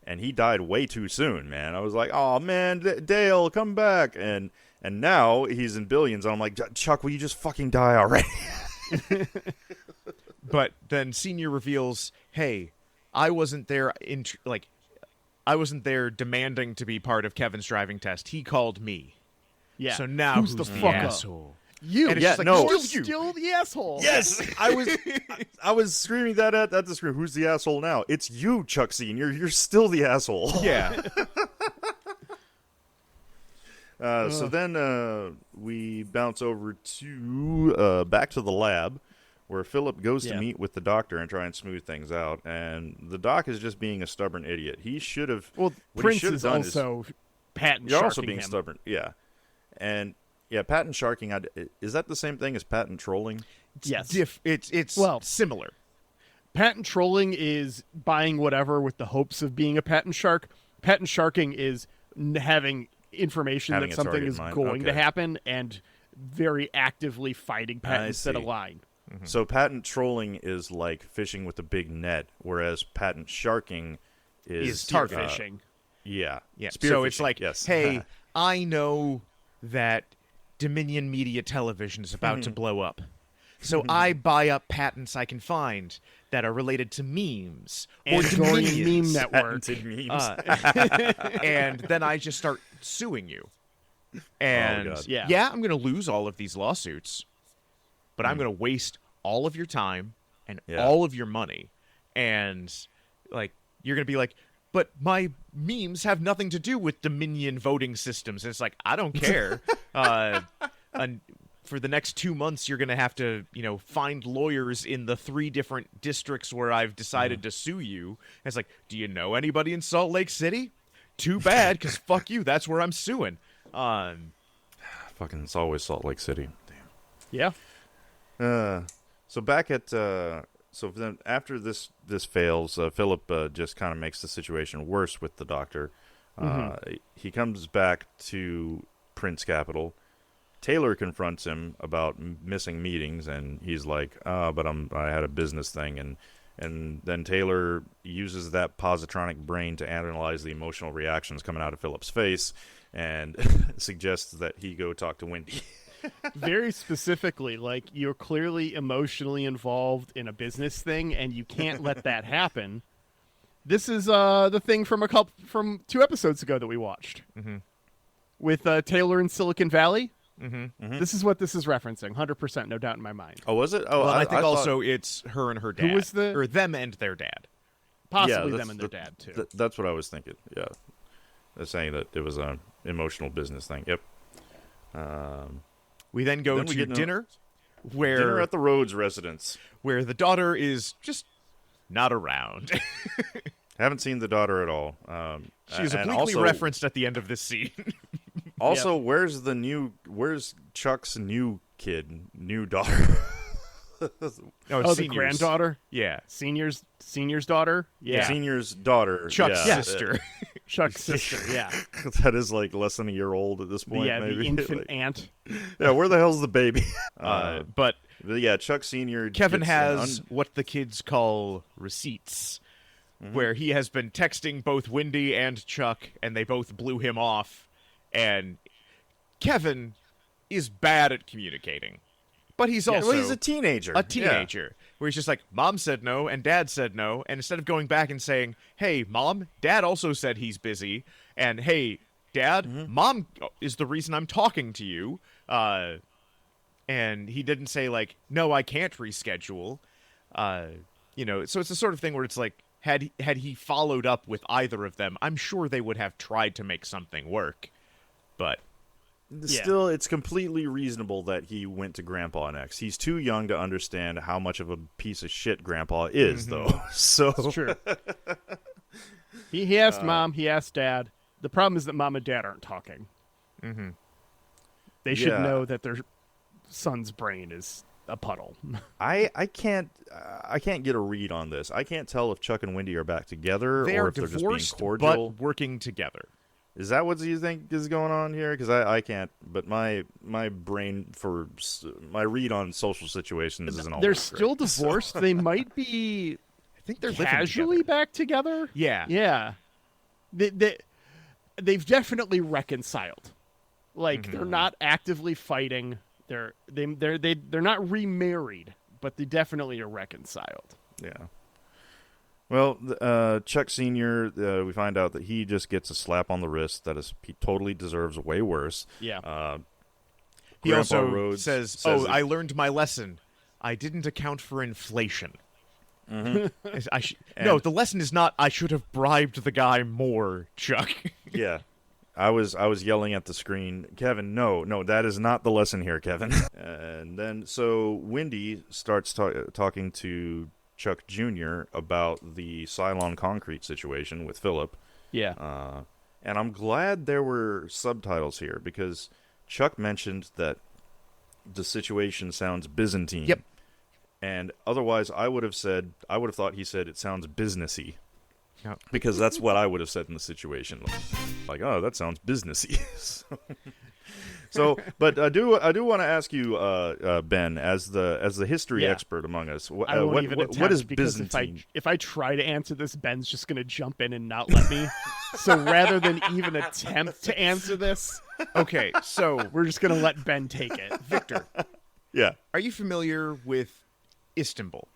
Speaker 3: and he died way too soon. Man, I was like, oh man, Dale, come back, and now he's in Billions, and I'm like, Chuck, will you just fucking die already?
Speaker 2: But then Senior reveals, hey, I wasn't there I wasn't there demanding to be part of Kevin's driving test. He called me.
Speaker 1: Yeah.
Speaker 2: So now
Speaker 1: who's the
Speaker 2: the
Speaker 1: fuck
Speaker 2: asshole?
Speaker 1: You.
Speaker 2: And it's
Speaker 3: Yeah,
Speaker 2: just like,
Speaker 3: no.
Speaker 1: You're
Speaker 2: still you.
Speaker 1: still the asshole.
Speaker 3: Yes, I was screaming that at the screen. Who's the asshole now? It's you, Chuck Senior. You're still the asshole.
Speaker 2: Yeah.
Speaker 3: So then we bounce over to back to the lab, where Philip goes to meet with the doctor and try and smooth things out. And the doc is just being a stubborn idiot. He should have.
Speaker 1: Well,
Speaker 3: what he
Speaker 1: Prince
Speaker 3: should have
Speaker 1: is
Speaker 3: done
Speaker 1: also patent
Speaker 3: You're
Speaker 1: sharking
Speaker 3: also being
Speaker 1: him.
Speaker 3: stubborn. Yeah, and yeah, patent sharking. Is that the same thing as patent trolling?
Speaker 1: Yes.
Speaker 2: It's
Speaker 1: Well,
Speaker 2: similar.
Speaker 1: Patent trolling is buying whatever with the hopes of being a patent shark. Patent sharking is having information
Speaker 3: Having
Speaker 1: that
Speaker 3: a
Speaker 1: something
Speaker 3: target
Speaker 1: is
Speaker 3: in mind.
Speaker 1: going to
Speaker 3: Okay.
Speaker 1: happen and very actively fighting patents that
Speaker 3: see.
Speaker 1: align.
Speaker 3: So patent trolling is like fishing with a big net, whereas patent sharking is
Speaker 2: target
Speaker 1: Fishing.
Speaker 3: Yeah,
Speaker 2: Yeah.
Speaker 3: spear
Speaker 2: So it's
Speaker 3: fishing,
Speaker 2: like,
Speaker 3: yes.
Speaker 2: hey, I know that Dominion Media Television is about to blow up. So I buy up patents I can find that are related to memes or
Speaker 1: Andorian
Speaker 2: Dominions.
Speaker 1: meme network.
Speaker 3: patented memes.
Speaker 2: And then I just start suing you. And
Speaker 3: God.
Speaker 1: Yeah.
Speaker 2: I'm going to lose all of these lawsuits, but I'm going to waste all of your time and
Speaker 3: Yeah.
Speaker 2: all of your money. And like you're going to be like, but my memes have nothing to do with Dominion voting systems. And it's like, I don't care. And for the next 2 months, you're going to have to, find lawyers in the 3 different districts where I've decided to sue you. And it's like, do you know anybody in Salt Lake City? Too bad, because fuck you. That's where I'm suing.
Speaker 3: Fucking, it's always Salt Lake City.
Speaker 1: Yeah.
Speaker 3: So back at so then after this fails, Philip just kind of makes the situation worse with the doctor. He comes back to Prince Capital. Taylor confronts him about missing meetings, and he's like, but I had a business thing," and then Taylor uses that positronic brain to analyze the emotional reactions coming out of Philip's face, and suggests that he go talk to Wendy.
Speaker 1: Very specifically, like, you're clearly emotionally involved in a business thing, and you can't let that happen. This is the thing from 2 episodes ago that we watched with Taylor in Silicon Valley. This is what this is referencing, 100%, no doubt in my mind.
Speaker 3: Oh, was it? Oh,
Speaker 2: Well, I think
Speaker 3: thought-
Speaker 2: also it's her and her dad.
Speaker 1: was the-
Speaker 2: or them and their dad.
Speaker 1: Possibly
Speaker 3: Yeah,
Speaker 1: them and their dad too.
Speaker 3: That's what I was thinking. Yeah, they're saying that it was an emotional business thing. Yep.
Speaker 2: We then go
Speaker 3: Then we
Speaker 2: to
Speaker 3: get
Speaker 2: dinner, where
Speaker 3: dinner at the Rhodes residence.
Speaker 2: where the daughter is just not around.
Speaker 3: Haven't seen the daughter at all.
Speaker 2: She's
Speaker 3: and
Speaker 2: obliquely
Speaker 3: also,
Speaker 2: referenced at the end of this scene.
Speaker 3: Also, where's Chuck's new daughter?
Speaker 1: Oh, the
Speaker 2: seniors.
Speaker 1: granddaughter,
Speaker 2: Yeah.
Speaker 1: senior's daughter. Yeah,
Speaker 3: Senior's daughter.
Speaker 2: Chuck's
Speaker 3: yeah.
Speaker 2: sister.
Speaker 1: Chuck's sister. Yeah,
Speaker 3: That is like less than a year old at this point.
Speaker 1: yeah,
Speaker 3: maybe.
Speaker 1: the infant
Speaker 3: Like,
Speaker 1: aunt.
Speaker 3: yeah, where the hell's the baby?
Speaker 2: But
Speaker 3: Yeah, Chuck Senior.
Speaker 2: Kevin
Speaker 3: gets
Speaker 2: has what the kids call receipts, where he has been texting both Wendy and Chuck, and they both blew him off. And Kevin is bad at communicating, but he's also
Speaker 3: well, he's a teenager.
Speaker 2: where he's just like, Mom said no, and Dad said no, and instead of going back and saying, hey, Mom, Dad also said he's busy, and hey, Dad, Mom is the reason I'm talking to you, and he didn't say, like, no, I can't reschedule, so it's the sort of thing where it's like, had he followed up with either of them, I'm sure they would have tried to make something work, but...
Speaker 3: Still, it's completely reasonable that he went to Grandpa next. He's too young to understand how much of a piece of shit Grandpa is, though. So
Speaker 1: It's true. He asked Mom. He asked Dad. The problem is that Mom and Dad aren't talking. Mm-hmm. They should know that their son's brain is a puddle.
Speaker 3: I can't get a read on this. I can't tell if Chuck and Wendy are back together
Speaker 2: They
Speaker 3: or
Speaker 2: are
Speaker 3: if they're just
Speaker 2: divorced,
Speaker 3: being cordial.
Speaker 2: but working together.
Speaker 3: Is that what you think is going on here? Because I can't. But my brain for my read on social situations isn't all.
Speaker 1: They're
Speaker 3: that
Speaker 1: still
Speaker 3: great.
Speaker 1: divorced. They might be
Speaker 2: I think they're
Speaker 1: casually
Speaker 2: living
Speaker 1: back together.
Speaker 2: Yeah.
Speaker 1: Yeah. They've definitely reconciled. Like they're not actively fighting. They're not remarried, but they definitely are reconciled.
Speaker 3: Yeah. Well, Chuck Senior, we find out that he just gets a slap on the wrist. He totally deserves way worse.
Speaker 1: Yeah.
Speaker 2: He
Speaker 3: Grandpa
Speaker 2: also
Speaker 3: Rhodes
Speaker 2: says,
Speaker 3: says
Speaker 2: I learned my lesson. I didn't account for inflation. No, the lesson is not, I should have bribed the guy more, Chuck.
Speaker 3: Yeah. I was yelling at the screen, Kevin, no, that is not the lesson here, Kevin. And then, so Wendy starts talking to Chuck Jr. about the Cylon concrete situation with Philip.
Speaker 1: Yeah.
Speaker 3: And I'm glad there were subtitles here because Chuck mentioned that the situation sounds Byzantine.
Speaker 2: Yep.
Speaker 3: And otherwise, I would have thought he said it sounds businessy.
Speaker 2: Yep.
Speaker 3: Because that's what I would have said in the situation. Like, oh, that sounds businessy. So, but I do want to ask you, Ben, as the history expert among us,
Speaker 1: I won't even
Speaker 3: what is
Speaker 1: because
Speaker 3: Byzantine?
Speaker 1: if I try to answer this, Ben's just going to jump in and not let me. So rather than even attempt to answer this,
Speaker 2: Okay, so,
Speaker 1: we're just going to let Ben take it.
Speaker 2: Victor,
Speaker 3: Yeah.
Speaker 2: are you familiar with Istanbul?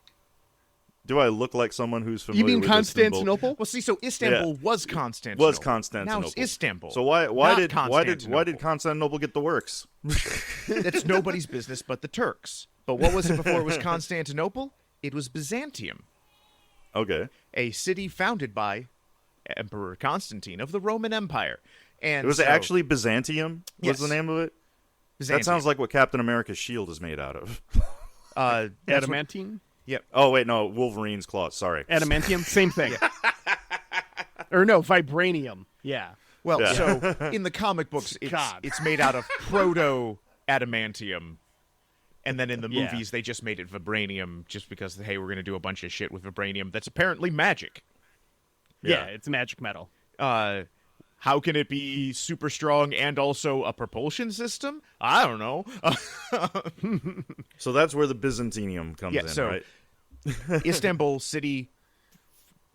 Speaker 3: Do I look like someone who's familiar
Speaker 1: You mean
Speaker 3: with
Speaker 1: Constantinople?
Speaker 2: Well, see, so Istanbul was Constantinople.
Speaker 3: Was Constantinople.
Speaker 2: Now it's Istanbul.
Speaker 3: So why
Speaker 2: not
Speaker 3: did
Speaker 2: Constantinople.
Speaker 3: Constantinople get the works?
Speaker 2: That's nobody's business but the Turks. But what was it before it was Constantinople? It was Byzantium,
Speaker 3: Okay.
Speaker 2: a city founded by Emperor Constantine of the Roman Empire. And
Speaker 3: It was
Speaker 2: so,
Speaker 3: actually Byzantium was
Speaker 2: Yes.
Speaker 3: the name of it?
Speaker 2: Byzantium.
Speaker 3: That sounds like what Captain America's shield is made out of.
Speaker 2: That's what-
Speaker 1: Adamantine?
Speaker 2: Yep.
Speaker 3: Oh, wait, no, Wolverine's claws, sorry.
Speaker 1: Adamantium? Same thing. Or no, vibranium. Yeah.
Speaker 2: Well,
Speaker 3: Yeah.
Speaker 2: so in the comic books,
Speaker 1: God.
Speaker 2: it's made out of proto-adamantium. And then in the
Speaker 1: Yeah.
Speaker 2: movies, they just made it vibranium just because, hey, we're going to do a bunch of shit with vibranium that's apparently magic.
Speaker 1: Yeah, it's magic metal.
Speaker 2: How can it be super strong and also a propulsion system? I don't know.
Speaker 3: So that's where the Byzantinium comes
Speaker 2: Yeah,
Speaker 3: in,
Speaker 2: so-
Speaker 3: right?
Speaker 2: Istanbul, city,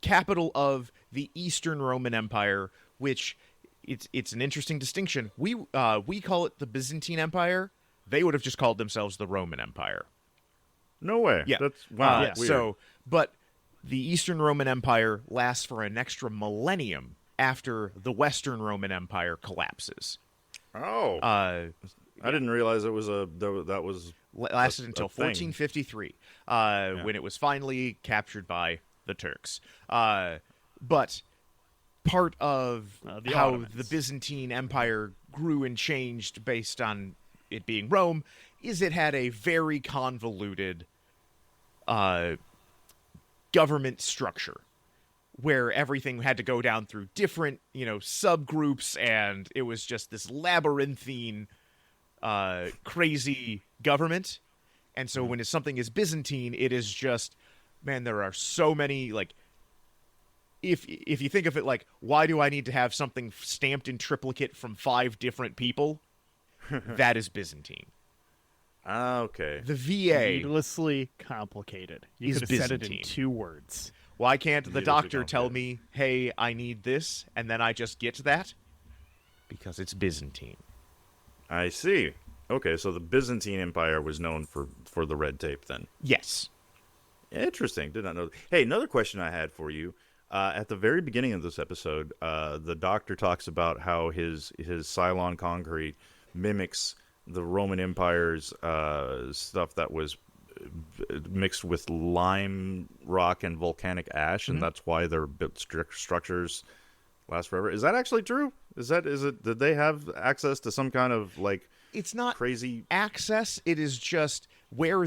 Speaker 2: capital of the Eastern Roman Empire, which it's an interesting distinction. We call it the Byzantine Empire. They would have just called themselves the Roman Empire.
Speaker 3: No way.
Speaker 2: Yeah.
Speaker 3: That's wow.
Speaker 1: Yeah.
Speaker 3: Weird.
Speaker 2: So, but the Eastern Roman Empire lasts for an extra millennium after the Western Roman Empire collapses.
Speaker 3: Oh. I didn't realize that was
Speaker 2: Lasted
Speaker 3: a
Speaker 2: until
Speaker 3: thing.
Speaker 2: 1453, when it was finally captured by the Turks. But part of
Speaker 1: The
Speaker 2: how
Speaker 1: Ottomans.
Speaker 2: the Byzantine Empire grew and changed based on it being Rome is it had a very convoluted government structure where everything had to go down through different, subgroups, and it was just this labyrinthine, crazy government. And so when something is Byzantine, it is just, man, there are so many, like, if you think of it like, why do I need to have something stamped in triplicate from 5 different people? That is Byzantine.
Speaker 3: Okay.
Speaker 2: The VA.
Speaker 1: Needlessly complicated. You
Speaker 2: Is
Speaker 1: could have said it in
Speaker 2: Byzantine.
Speaker 1: 2 words.
Speaker 2: Why can't the
Speaker 3: Needlessly
Speaker 2: doctor tell
Speaker 3: complicated.
Speaker 2: me, hey, I need this, and then I just get that? Because it's Byzantine.
Speaker 3: I see. Okay, so the Byzantine Empire was known for the red tape then.
Speaker 2: Yes.
Speaker 3: Interesting. Did not know. Hey, another question I had for you. At the very beginning of this episode, the doctor talks about how his Cylon concrete mimics the Roman Empire's stuff that was mixed with lime rock and volcanic ash, and that's why their structures last forever. Is that actually true? Is it? Did they have access to some kind of like
Speaker 2: It's not
Speaker 3: crazy?
Speaker 2: access, it is just where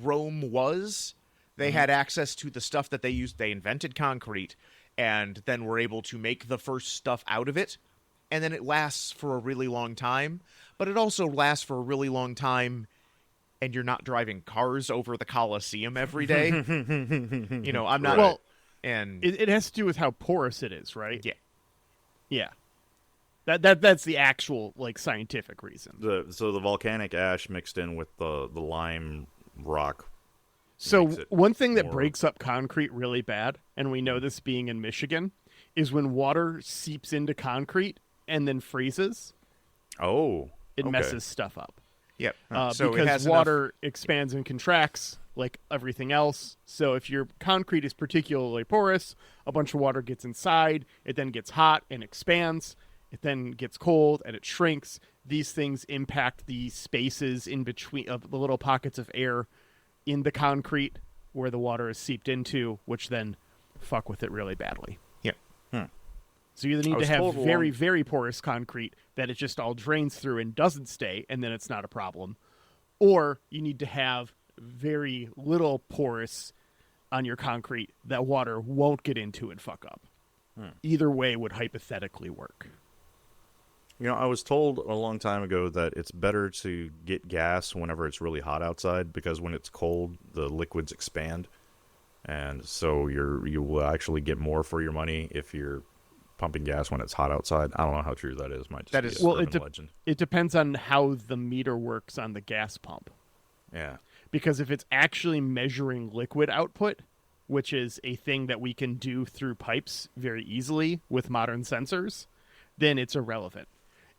Speaker 2: Rome was. They had access to the stuff that they used. They invented concrete and then were able to make the first stuff out of it. And then it lasts for a really long time. But it also lasts for a really long time and you're not driving cars over the Colosseum every day. I'm not.
Speaker 1: Well,
Speaker 2: and
Speaker 1: It has to do with how porous it is, right?
Speaker 2: yeah.
Speaker 1: Yeah. That's the actual like scientific reason.
Speaker 3: So the volcanic ash mixed in with the lime rock.
Speaker 1: So
Speaker 3: makes it
Speaker 1: one thing that
Speaker 3: more-
Speaker 1: breaks up concrete really bad, and we know this being in Michigan, is when water seeps into concrete and then freezes,
Speaker 3: Oh,
Speaker 1: it
Speaker 3: okay.
Speaker 1: messes stuff up.
Speaker 2: Yep. So it
Speaker 1: because
Speaker 2: has
Speaker 1: water expands and contracts like everything else. So if your concrete is particularly porous, a bunch of water gets inside, it then gets hot and expands, it then gets cold and it shrinks. These things impact the spaces in between of the little pockets of air in the concrete where the water is seeped into, which then fuck with it really badly.
Speaker 2: Yep.
Speaker 1: So you either need to
Speaker 3: was
Speaker 1: have
Speaker 3: told
Speaker 1: very,
Speaker 3: along-
Speaker 1: very porous concrete that it just all drains through and doesn't stay, and then it's not a problem. Or you need to have very little porous on your concrete that water won't get into and fuck up. Either way would hypothetically work.
Speaker 3: I was told a long time ago that it's better to get gas whenever it's really hot outside because when it's cold, the liquids expand, and so you will actually get more for your money if you're pumping gas when it's hot outside. I don't know how true that is. Might just
Speaker 2: That
Speaker 3: be
Speaker 2: is-
Speaker 3: a
Speaker 1: Well,
Speaker 3: urban legend.
Speaker 1: it depends on how the meter works on the gas pump.
Speaker 3: Yeah.
Speaker 1: Because if it's actually measuring liquid output, which is a thing that we can do through pipes very easily with modern sensors, then it's irrelevant.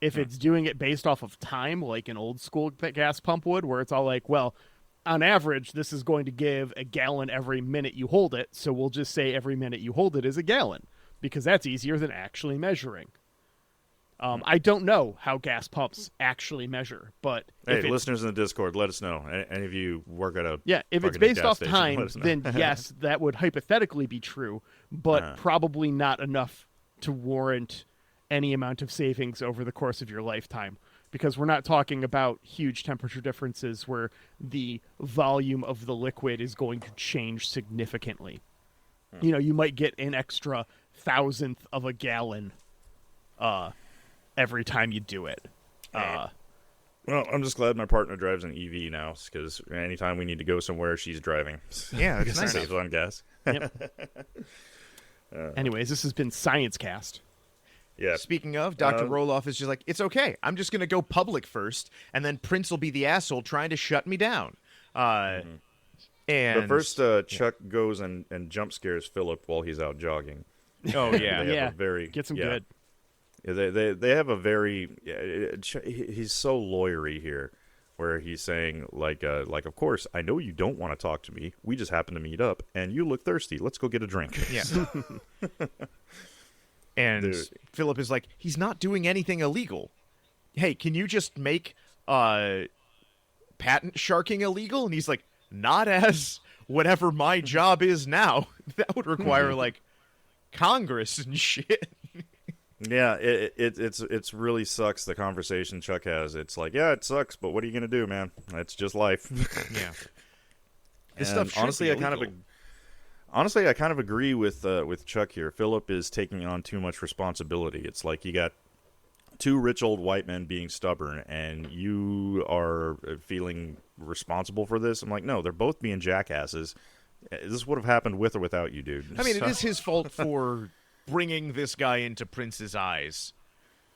Speaker 1: If it's doing it based off of time, like an old school gas pump would, where it's all like, well, on average, this is going to give a gallon every minute you hold it, so we'll just say every minute you hold it is a gallon, because that's easier than actually measuring. I don't know how gas pumps actually measure, but
Speaker 3: Hey,
Speaker 1: if it's
Speaker 3: listeners in the Discord, let us know. Any of you work at a
Speaker 1: yeah, if it's
Speaker 3: fucking
Speaker 1: based
Speaker 3: gas
Speaker 1: off
Speaker 3: station,
Speaker 1: time,
Speaker 3: let us know.
Speaker 1: then yes, that would hypothetically be true, but probably not enough to warrant any amount of savings over the course of your lifetime. Because we're not talking about huge temperature differences where the volume of the liquid is going to change significantly. You might get an extra 1,000th of a gallon every time you do it.
Speaker 3: Well, I'm just glad my partner drives an EV now, because anytime we need to go somewhere, she's driving.
Speaker 2: Yeah, it's nice.
Speaker 3: Saves on gas.
Speaker 1: Anyways, this has been Science Cast.
Speaker 3: Yeah.
Speaker 2: Speaking of, Dr. Roloff is just like, it's okay. I'm just going to go public first, and then Prince will be the asshole trying to shut me down. And
Speaker 3: But first, Chuck goes and jump scares Philip while he's out jogging.
Speaker 2: oh yeah,
Speaker 3: They have a very
Speaker 1: Get some
Speaker 3: yeah.
Speaker 1: good.
Speaker 3: Yeah, they have a very he's so lawyery here, where he's saying like of course I know you don't want to talk to me. We just happen to meet up, and you look thirsty. Let's go get a drink.
Speaker 2: yeah. And
Speaker 3: Dude.
Speaker 2: Philip is like, he's not doing anything illegal. Hey, can you just make patent sharking illegal? And he's like, not as whatever my job is now. That would require like Congress and shit.
Speaker 3: Yeah, it's really sucks the conversation Chuck has. It's like, yeah, it sucks, but what are you gonna do, man? It's just life.
Speaker 2: Yeah.
Speaker 3: This
Speaker 2: stuff should
Speaker 3: honestly,
Speaker 2: be
Speaker 3: I kind of agree with Chuck here. Philip is taking on too much responsibility. It's like you got two rich old white men being stubborn, and you are feeling responsible for this. I'm like, no, they're both being jackasses. This would have happened with or without you, dude.
Speaker 2: I mean, it is his fault for bringing this guy into Prince's eyes.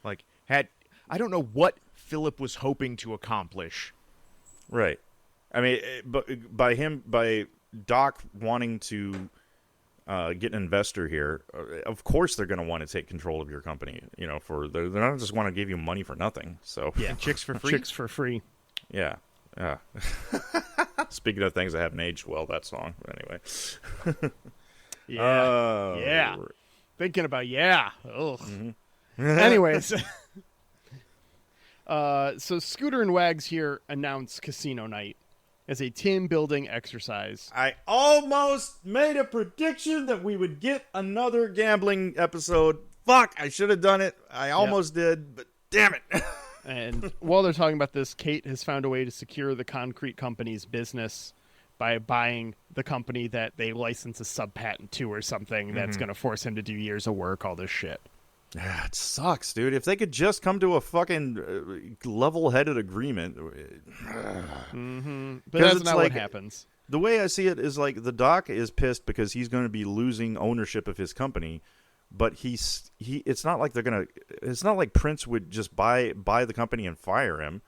Speaker 2: Like, I don't know what Philip was hoping to accomplish.
Speaker 3: Right. I mean, but by Doc wanting to get an investor here, of course they're going to want to take control of your company. You know, they're not just want to give you money for nothing. So
Speaker 2: yeah, chicks for free.
Speaker 1: Chicks for free.
Speaker 3: Yeah. Speaking of things that haven't aged well, that song. Anyway.
Speaker 1: Yeah. Thinking about Ugh.
Speaker 3: Mm-hmm.
Speaker 1: Anyways. So Scooter and Wags here announce Casino Night as a team-building exercise.
Speaker 3: I almost made a prediction that we would get another gambling episode. Fuck, I should have done it. I almost did, but damn it.
Speaker 1: And while they're talking about this, Kate has found a way to secure the concrete company's business by buying the company that they license a sub-patent to or something that's going to force him to do years of work, all this shit.
Speaker 3: Yeah, it sucks, dude. If they could just come to a fucking level-headed agreement.
Speaker 1: But that's not what happens.
Speaker 3: The way I see it is like the Doc is pissed because he's going to be losing ownership of his company, but it's not like it's not like Prince would just buy the company and fire him.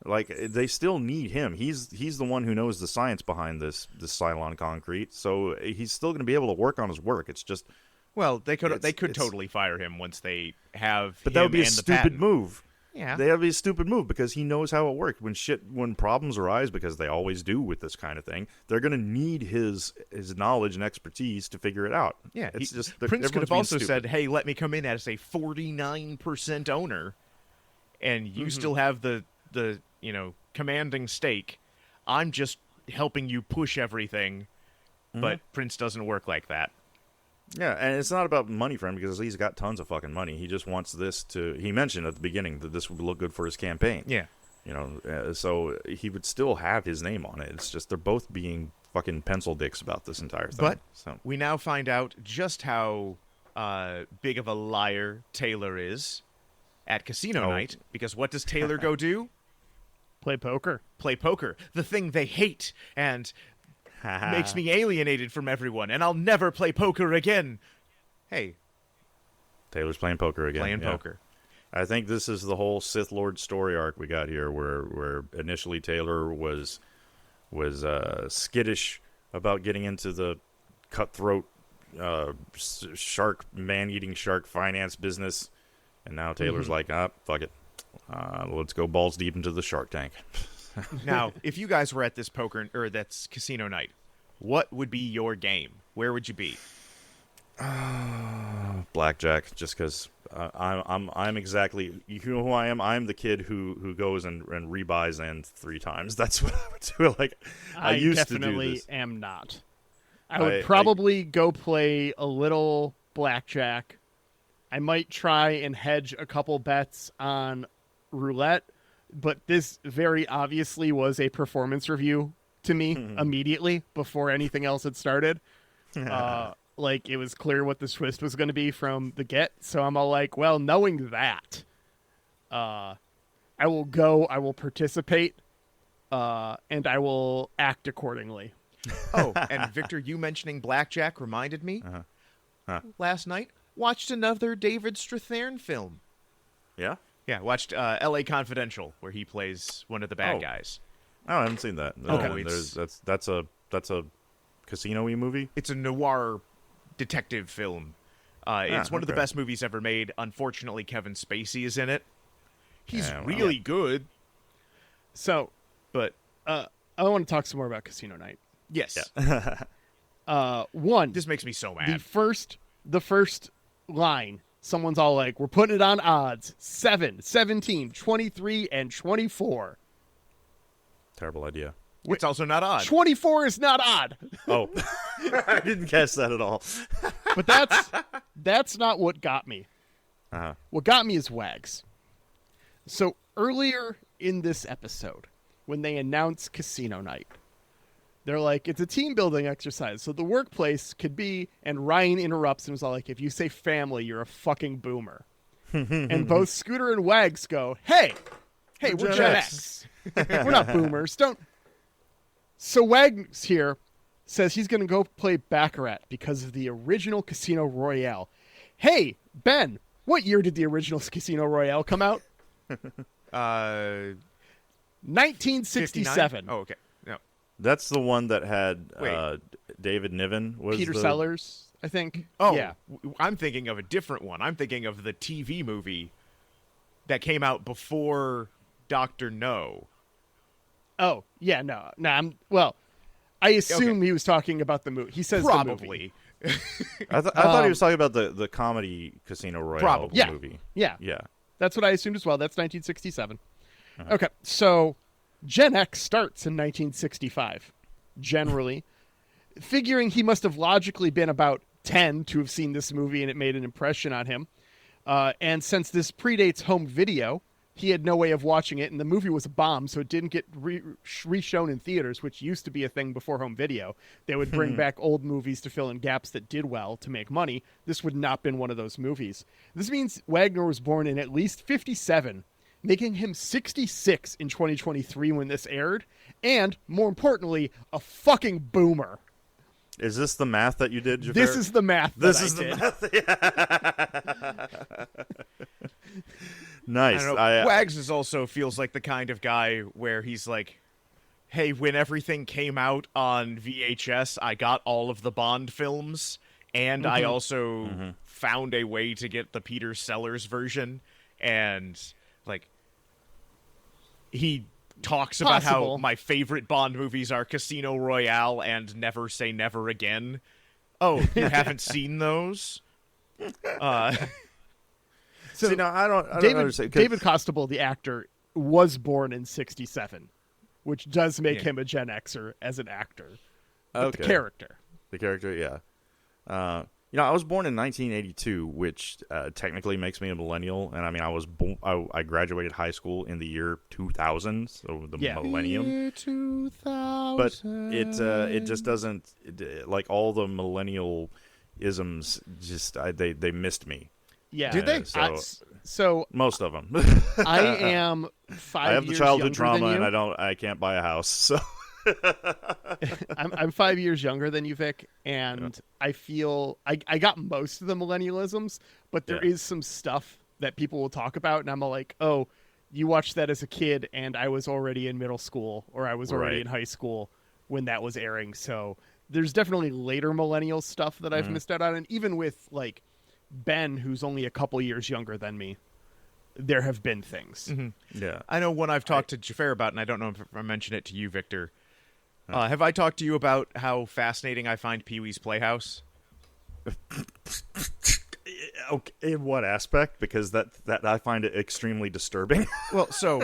Speaker 3: Like, they still need him. He's the one who knows the science behind this Cylon concrete, so he's still going to be able to work on his work. It's just,
Speaker 2: well, they could totally fire him once they have.
Speaker 3: But that would be a stupid move.
Speaker 2: Yeah,
Speaker 3: that would be a stupid move because he knows how it worked. When problems arise, because they always do with this kind of thing, they're going to need his knowledge and expertise to figure it out.
Speaker 2: Yeah,
Speaker 3: it's just
Speaker 2: Prince could have also
Speaker 3: stupid.
Speaker 2: said, "Hey, let me come in as a 49% owner, and you still have the commanding stake. I'm just helping you push everything." But Prince doesn't work like that.
Speaker 3: Yeah, and it's not about money for him because he's got tons of fucking money. He just wants this to. He mentioned at the beginning that this would look good for his campaign.
Speaker 2: Yeah,
Speaker 3: so he would still have his name on it. It's just they're both being fucking pencil dicks about this entire thing.
Speaker 2: But we now find out just how big of a liar Taylor is at Casino Night, because what does Taylor go do?
Speaker 1: Play poker.
Speaker 2: Play poker. The thing they hate and makes me alienated from everyone, and I'll never play poker again. Hey.
Speaker 3: Taylor's playing poker again.
Speaker 2: Playing poker.
Speaker 3: I think this is the whole Sith Lord story arc we got here, where initially Taylor was skittish about getting into the cutthroat man-eating shark finance business, and now Taylor's like, fuck it. Let's go balls deep into the Shark Tank.
Speaker 2: Now, if you guys were at this that's Casino Night, what would be your game? Where would you be?
Speaker 3: Blackjack, just because I'm exactly, you know who I am. I'm the kid who goes and rebuys and 3 times. That's what I would do. Like, I used to do
Speaker 1: definitely
Speaker 3: this.
Speaker 1: am not. I would probably go play a little blackjack. I might try and hedge a couple bets on roulette, but this very obviously was a performance review to me immediately before anything else had started. Like, it was clear what the twist was going to be from the get, so I'm all like, well, knowing that, I will go, I will participate, and I will act accordingly.
Speaker 2: Oh, and Victor, you mentioning blackjack reminded me, last night, watched another David Strathairn film.
Speaker 3: Yeah?
Speaker 2: Yeah, watched L.A. Confidential, where he plays one of the bad guys.
Speaker 3: Oh, I haven't seen that.
Speaker 2: Okay.
Speaker 3: That's a casino-y movie?
Speaker 2: It's a noir detective film. It's one of the best movies ever made. Unfortunately, Kevin Spacey is in it. He's really good.
Speaker 1: So,
Speaker 2: but
Speaker 1: I want to talk some more about Casino Night.
Speaker 2: Yes.
Speaker 1: One.
Speaker 2: This makes me so mad.
Speaker 1: The first line, someone's all like, we're putting it on odds. 7, 17, 23, and 24.
Speaker 3: Terrible idea.
Speaker 2: It's also not odd.
Speaker 1: 24 is not odd.
Speaker 3: Oh, I didn't catch that at all.
Speaker 1: But that's not what got me.
Speaker 3: Uh-huh.
Speaker 1: What got me is Wags. So earlier in this episode, when they announced Casino Night, they're like, it's a team building exercise. So the workplace could be, and Ryan interrupts and was all like, if you say family, you're a fucking boomer. And both Scooter and Wags go, hey, we're Gen X. We're not boomers. Don't. So Wags here says he's going to go play Baccarat because of the original Casino Royale. Hey, Ben, what year did the original Casino Royale come out? 1967.
Speaker 2: 59? Oh, okay. No.
Speaker 3: That's the one that had
Speaker 2: Wait.
Speaker 3: David Niven. Was
Speaker 1: Peter
Speaker 3: the...
Speaker 1: Sellers, I think.
Speaker 2: Oh,
Speaker 1: yeah.
Speaker 2: I'm thinking of a different one. I'm thinking of the TV movie that came out before Dr. No.
Speaker 1: Oh, yeah, no. I assume he was talking about the movie. He says
Speaker 2: Probably.
Speaker 1: the movie.
Speaker 3: I thought he was talking about the comedy Casino Royale
Speaker 2: Probably.
Speaker 3: movie.
Speaker 1: Yeah.
Speaker 3: Yeah.
Speaker 1: That's what I assumed as well. That's 1967. Okay, so Gen X starts in 1965, generally. Figuring he must have logically been about 10 to have seen this movie and it made an impression on him. And since this predates home video, he had no way of watching it, and the movie was a bomb, so it didn't get re-shown in theaters, which used to be a thing before home video. They would bring back old movies to fill in gaps that did well to make money. This would not have been one of those movies. This means Wagner was born in at least 57, making him 66 in 2023 when this aired, and, more importantly, a fucking boomer.
Speaker 3: Is this the math that you did, Xhafer?
Speaker 1: This is the math
Speaker 3: This
Speaker 1: that
Speaker 3: is
Speaker 1: I
Speaker 3: the
Speaker 1: did.
Speaker 3: math. Nice.
Speaker 2: I don't know. Wags is also feels like the kind of guy where he's like, hey, when everything came out on VHS, I got all of the Bond films, and I also found a way to get the Peter Sellers version, and, like, he talks about how my favorite Bond movies are Casino Royale and Never Say Never Again. Oh, you haven't seen those?
Speaker 3: So, see, now, I don't understand.
Speaker 1: David Costabile, the actor, was born in 67, which does make him a Gen Xer as an actor. But the character.
Speaker 3: The character, yeah. I was born in 1982, which technically makes me a millennial. And I mean, I graduated high school in the year 2000, so the millennium.
Speaker 1: Year 2000.
Speaker 3: But it just doesn't like all the millennial isms. Just they missed me.
Speaker 1: Yeah.
Speaker 2: Did they?
Speaker 1: So
Speaker 3: most of them.
Speaker 1: I am 5
Speaker 3: I have the
Speaker 1: years
Speaker 3: childhood
Speaker 1: younger
Speaker 3: trauma,
Speaker 1: than you.
Speaker 3: and I can't buy a house. So
Speaker 1: I'm 5 years younger than you, Vic, and I feel I got most of the millennialisms, but there is some stuff that people will talk about, and I'm like, oh, you watched that as a kid, and I was already in middle school, or I was already in high school when that was airing. So there's definitely later millennial stuff that I've missed out on, and even with like Ben, who's only a couple years younger than me, there have been things.
Speaker 3: yeah,
Speaker 2: I know one I've talked to Xhafer about, and I don't know if I mentioned it to you, Victor. Have I talked to you about how fascinating I find Pee-wee's Playhouse?
Speaker 3: Okay, in what aspect? Because that I find it extremely disturbing.
Speaker 2: Well, so,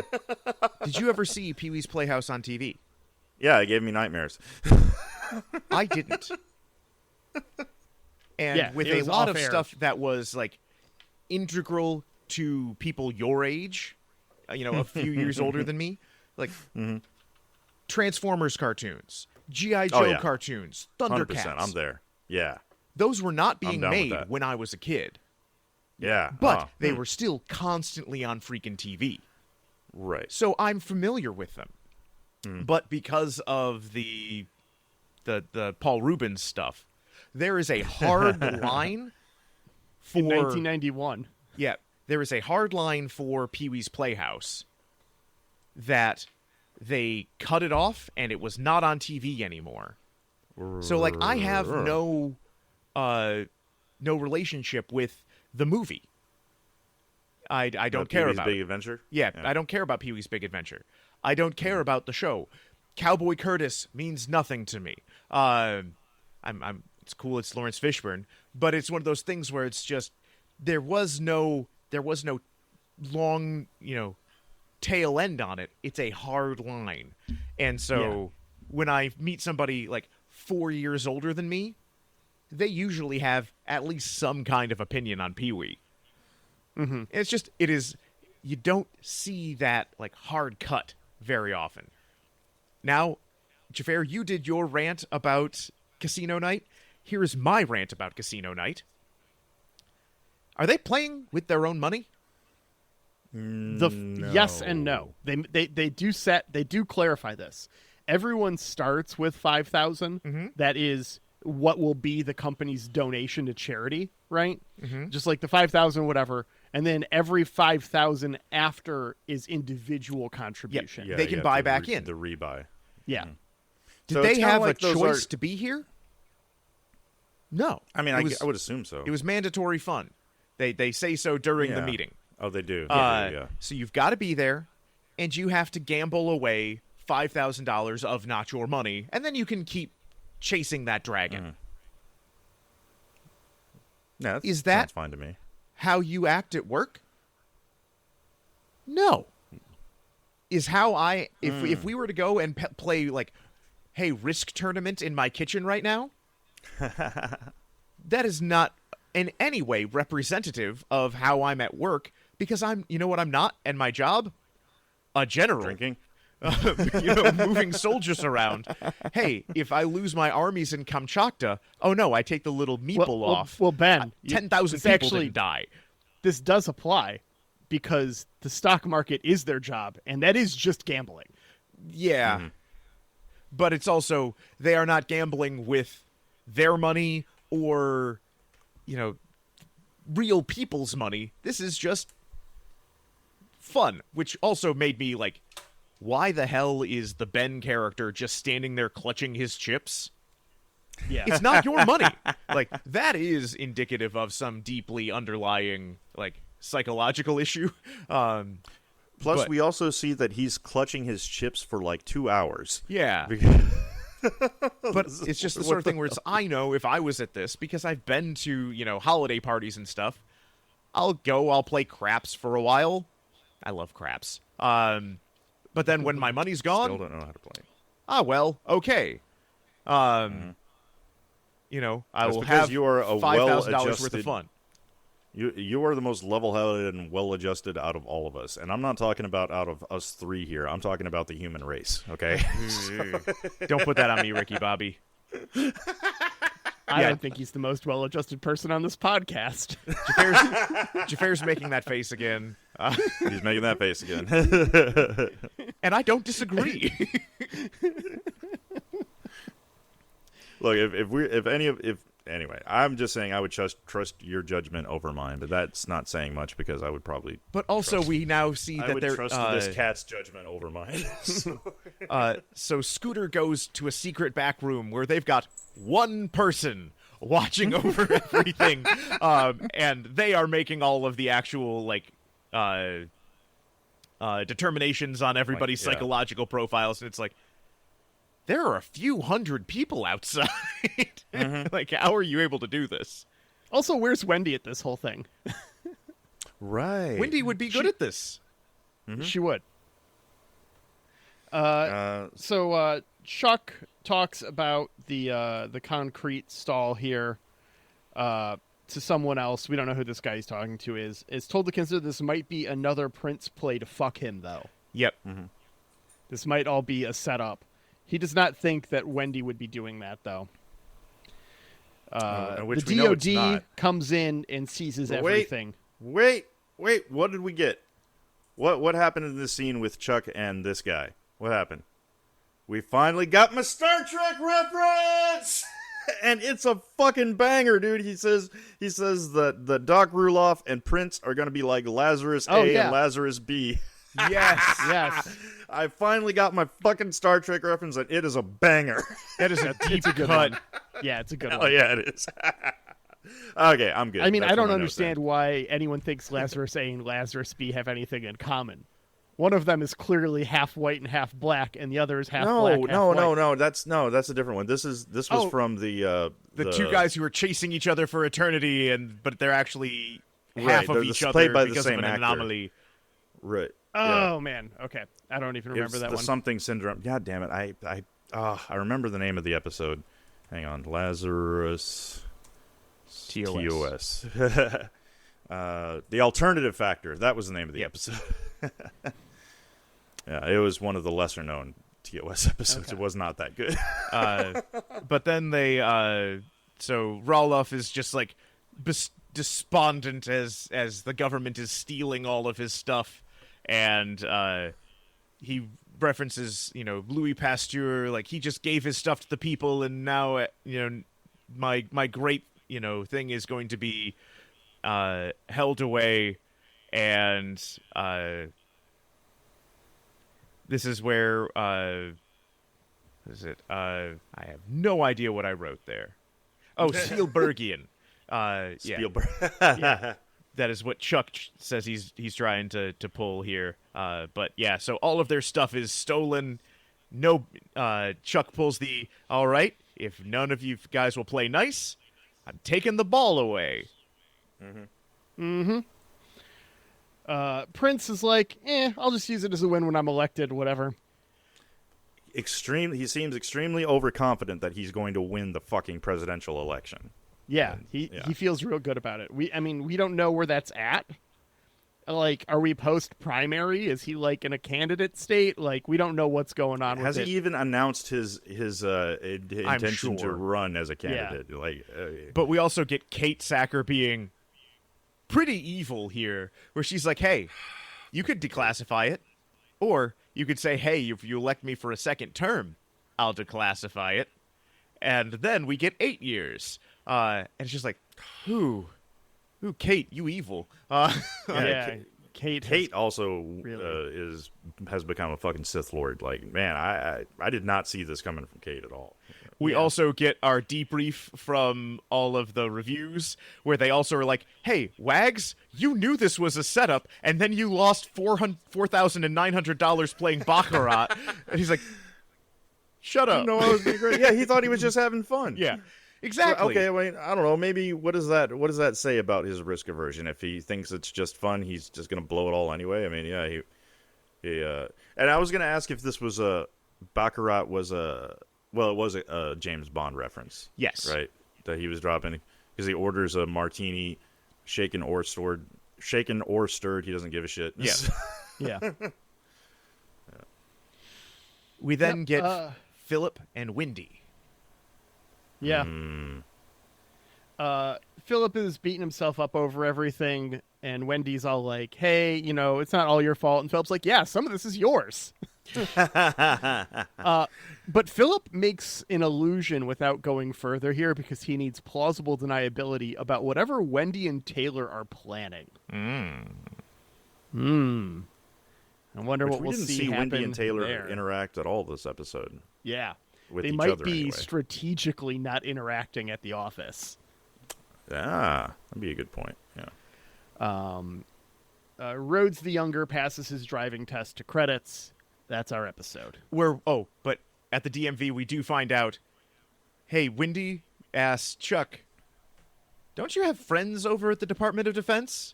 Speaker 2: did you ever see Pee-wee's Playhouse on TV?
Speaker 3: Yeah, it gave me nightmares.
Speaker 2: I didn't. And with
Speaker 1: it
Speaker 2: a
Speaker 1: was
Speaker 2: lot of
Speaker 1: off-air.
Speaker 2: stuff that was, like, integral to people your age, a few years older than me, like Transformers cartoons, G.I. Joe cartoons,
Speaker 3: 100%,
Speaker 2: Thundercats.
Speaker 3: I'm there. Yeah.
Speaker 2: Those were not being
Speaker 3: down with
Speaker 2: made
Speaker 3: that.
Speaker 2: when I was a kid,
Speaker 3: Yeah.
Speaker 2: but they were still constantly on freaking TV.
Speaker 3: right.
Speaker 2: So I'm familiar with them. But because of the Paul Rubens stuff, there is a hard line for
Speaker 1: In 1991.
Speaker 2: Yeah, there is a hard line for Pee-wee's Playhouse that they cut it off and it was not on TV anymore. So like I have no relationship with the movie. I don't care
Speaker 3: Pee-wee's
Speaker 2: about
Speaker 3: Big
Speaker 2: it.
Speaker 3: Adventure.
Speaker 2: Yeah, I don't care about Pee-wee's Big Adventure. I don't care about the show. Cowboy Curtis means nothing to me. It's cool. It's Lawrence Fishburne, but it's one of those things where it's just there was no long tail end on it. It's a hard line, and so when I meet somebody like 4 years older than me, they usually have at least some kind of opinion on Pee-wee.
Speaker 1: Mm-hmm.
Speaker 2: It's just, it is, you don't see that like hard cut very often. Now, Xhafer, you did your rant about Casino Night. Here is my rant about Casino Night. Are they playing with their own money?
Speaker 3: No.
Speaker 1: Yes and no. They do clarify this. Everyone starts with 5,000.
Speaker 2: Mm-hmm.
Speaker 1: That is what will be the company's donation to charity, right?
Speaker 2: Mm-hmm.
Speaker 1: Just like the 5,000, whatever, and then every 5,000 after is individual contribution.
Speaker 3: Yeah,
Speaker 2: They
Speaker 3: you
Speaker 2: can
Speaker 3: have
Speaker 2: buy
Speaker 3: to
Speaker 2: back in.
Speaker 3: The rebuy.
Speaker 1: Yeah.
Speaker 2: Did
Speaker 3: So
Speaker 2: they
Speaker 3: it's kinda
Speaker 2: have
Speaker 3: like
Speaker 2: a
Speaker 3: those
Speaker 2: choice
Speaker 3: are-
Speaker 2: to be here? No.
Speaker 3: I mean,
Speaker 2: It was-
Speaker 3: I would assume so.
Speaker 2: It was mandatory fun. They say so during the
Speaker 3: Yeah.
Speaker 2: meeting.
Speaker 3: Oh, they do. Yeah.
Speaker 2: So you've got to be there, and you have to gamble away $5,000 of not your money, and then you can keep chasing that dragon.
Speaker 3: Yeah,
Speaker 2: Is that-
Speaker 3: sounds fine to me?
Speaker 2: How you act at work? No. Is how I if we were to go and play like, hey, Risk tournament in my kitchen right now, that is not in any way representative of how I'm at work, because I'm, you know what I'm not, and my job, a general.
Speaker 3: Drinking.
Speaker 2: Moving soldiers around. Hey, if I lose my armies in Kamchatka, oh no, I take the little meeple off.
Speaker 1: Well, Ben,
Speaker 2: 10,000
Speaker 1: this
Speaker 2: people
Speaker 1: actually
Speaker 2: didn't die.
Speaker 1: This does apply because the stock market is their job, and that is just gambling.
Speaker 2: Yeah. But it's also, they are not gambling with their money or, real people's money. This is just fun, which also made me like, why the hell is the Ben character just standing there clutching his chips?
Speaker 1: Yeah.
Speaker 2: It's not your money. Like, that is indicative of some deeply underlying, like, psychological issue.
Speaker 3: Plus,
Speaker 2: but-
Speaker 3: we also see that he's clutching his chips for like 2 hours.
Speaker 2: Yeah. But it's just the sort of thing where it's, I know if I was at this, because I've been to, holiday parties and stuff, I'll play craps for a while. I love craps. But then when my money's
Speaker 3: Still
Speaker 2: gone,
Speaker 3: don't know how to play.
Speaker 2: okay. I
Speaker 3: That's
Speaker 2: will
Speaker 3: because
Speaker 2: have
Speaker 3: you are a
Speaker 2: $5,000 worth of
Speaker 3: well-adjusted-
Speaker 2: fun.
Speaker 3: You are the most level-headed and well-adjusted out of all of us, and I'm not talking about out of us three here. I'm talking about the human race. Okay.
Speaker 2: Don't put that on me, Ricky Bobby.
Speaker 1: I don't think he's the most well-adjusted person on this podcast.
Speaker 2: Jafar's making that face again.
Speaker 3: He's making that face again.
Speaker 2: And I don't disagree.
Speaker 3: Look, anyway, I'm just saying I would trust your judgment over mine, but that's not saying much because I would probably.
Speaker 2: But also, we now see
Speaker 3: I
Speaker 2: that
Speaker 3: would
Speaker 2: they're
Speaker 3: trust this cat's judgment over mine.
Speaker 2: So Scooter goes to a secret back room where they've got one person watching over everything, and they are making all of the actual determinations on everybody's
Speaker 3: yeah.
Speaker 2: psychological profiles, and it's like, there are a few hundred people outside. Like, how are you able to do this?
Speaker 1: Also, where's Wendy at this whole thing?
Speaker 3: Right.
Speaker 2: Wendy would be good at this.
Speaker 1: She would. So Chuck talks about the concrete stall here to someone else. We don't know who this guy he's talking to is told to consider this might be another Prince play to fuck him, though.
Speaker 2: Yep.
Speaker 1: This might all be a setup. He does not think that Wendy would be doing that, though.
Speaker 3: Which
Speaker 1: the
Speaker 3: we know it's
Speaker 1: DOD
Speaker 3: not.
Speaker 1: comes in and seizes
Speaker 3: But
Speaker 1: everything.
Speaker 3: Wait, what did we get? What happened in this scene with Chuck and this guy? What happened? We finally got my Star Trek reference! And it's a fucking banger, dude. He says that Doc Ruloff and Prince are going to be like Lazarus A
Speaker 1: yeah.
Speaker 3: and Lazarus B.
Speaker 2: Yes.
Speaker 1: Yes.
Speaker 3: I finally got my fucking Star Trek reference, and it is a banger.
Speaker 2: That is a deep
Speaker 1: good
Speaker 2: cut.
Speaker 1: one. Yeah, it's a good
Speaker 3: Oh,
Speaker 1: one.
Speaker 3: yeah, it is. Okay, I'm good.
Speaker 1: I mean,
Speaker 3: That's
Speaker 1: I don't
Speaker 3: what my notes
Speaker 1: understand why anyone thinks Lazarus A and Lazarus B have anything in common. One of them is clearly half white and half black, and the other is half black, half white.
Speaker 3: No. That's a different one. This was
Speaker 2: Oh,
Speaker 3: from the
Speaker 2: two guys who are chasing each other for eternity, but they're actually
Speaker 3: Right,
Speaker 2: half of
Speaker 3: they're
Speaker 2: each
Speaker 3: just
Speaker 2: other
Speaker 3: played by the
Speaker 2: because of
Speaker 3: same
Speaker 2: an
Speaker 3: actor.
Speaker 2: anomaly.
Speaker 3: Right.
Speaker 1: Oh, man. Okay. I don't even
Speaker 3: It
Speaker 1: remember
Speaker 3: was
Speaker 1: that
Speaker 3: the
Speaker 1: one.
Speaker 3: something syndrome. God damn it! I I remember the name of the episode. Hang on, Lazarus TOS. The Alternative Factor. That was the name of the episode. Yeah, it was one of the lesser known TOS episodes.
Speaker 1: Okay.
Speaker 3: It was not that good.
Speaker 2: But then they, so Roloff is just like despondent as the government is stealing all of his stuff, and he references, Louis Pasteur, like he just gave his stuff to the people, and now, my great, thing is going to be held away, and this is where what is it? I have no idea what I wrote there. Oh, Spielbergian.
Speaker 3: Spielberg.
Speaker 2: Yeah. That is what Chuck says he's trying to pull here. But yeah, so all of their stuff is stolen. No, Chuck pulls the, all right, if none of you guys will play nice, I'm taking the ball away.
Speaker 1: Prince is like, I'll just use it as a win when I'm elected, whatever.
Speaker 3: He seems extremely overconfident that he's going to win the fucking presidential election.
Speaker 1: Yeah, he feels real good about it. We don't know where that's at. Like, are we post-primary? Is he, like, in a candidate state? Like, we don't know what's going on with it.
Speaker 3: Has he even announced his intention to run as a candidate?
Speaker 1: Yeah.
Speaker 3: Like,
Speaker 2: But we also get Kate Sacker being pretty evil here, where she's like, hey, you could declassify it. Or you could say, hey, if you elect me for a second term, I'll declassify it. And then we get 8 years. And it's just like, ooh, Kate, you evil.
Speaker 1: Yeah,
Speaker 3: Kate also
Speaker 1: really
Speaker 3: has become a fucking Sith Lord. Like, man, I did not see this coming from Kate at all.
Speaker 2: We also get our debrief from all of the reviews, where they also are like, hey, Wags, you knew this was a setup, and then you lost $4,900 playing Baccarat. And he's like, shut up.
Speaker 3: No, I was being great. Yeah, he thought he was just having fun.
Speaker 2: Yeah, exactly.
Speaker 3: Okay, wait, I don't know. Maybe what does that say about his risk aversion? If he thinks it's just fun, he's just gonna blow it all anyway. I mean, yeah, he and I was gonna ask if this was Baccarat was it was a James Bond reference.
Speaker 2: Yes.
Speaker 3: Right? That he was dropping because he orders a martini, shaken or stirred. He doesn't give a shit.
Speaker 2: Yeah.
Speaker 1: Yeah.
Speaker 2: We then get Philip and Wendy.
Speaker 1: Yeah. Philip is beating himself up over everything, and Wendy's all like, hey, it's not all your fault. And Philip's like, yeah, some of this is yours. But Philip makes an illusion without going further here because he needs plausible deniability about whatever Wendy and Taylor are planning. I wonder what
Speaker 3: we
Speaker 1: we'll
Speaker 3: didn't
Speaker 1: see
Speaker 3: see
Speaker 1: happen
Speaker 3: Wendy and Taylor
Speaker 1: there.
Speaker 3: interact at all this episode.
Speaker 1: Yeah.
Speaker 3: With
Speaker 1: they
Speaker 3: each
Speaker 1: might
Speaker 3: other
Speaker 1: be
Speaker 3: anyway.
Speaker 1: strategically not interacting at the office.
Speaker 3: That'd be a good point. Yeah.
Speaker 1: Rhodes the Younger passes his driving test to credits. That's our episode.
Speaker 2: But at the DMV, we do find out, hey, Wendy asks Chuck, don't you have friends over at the Department of Defense?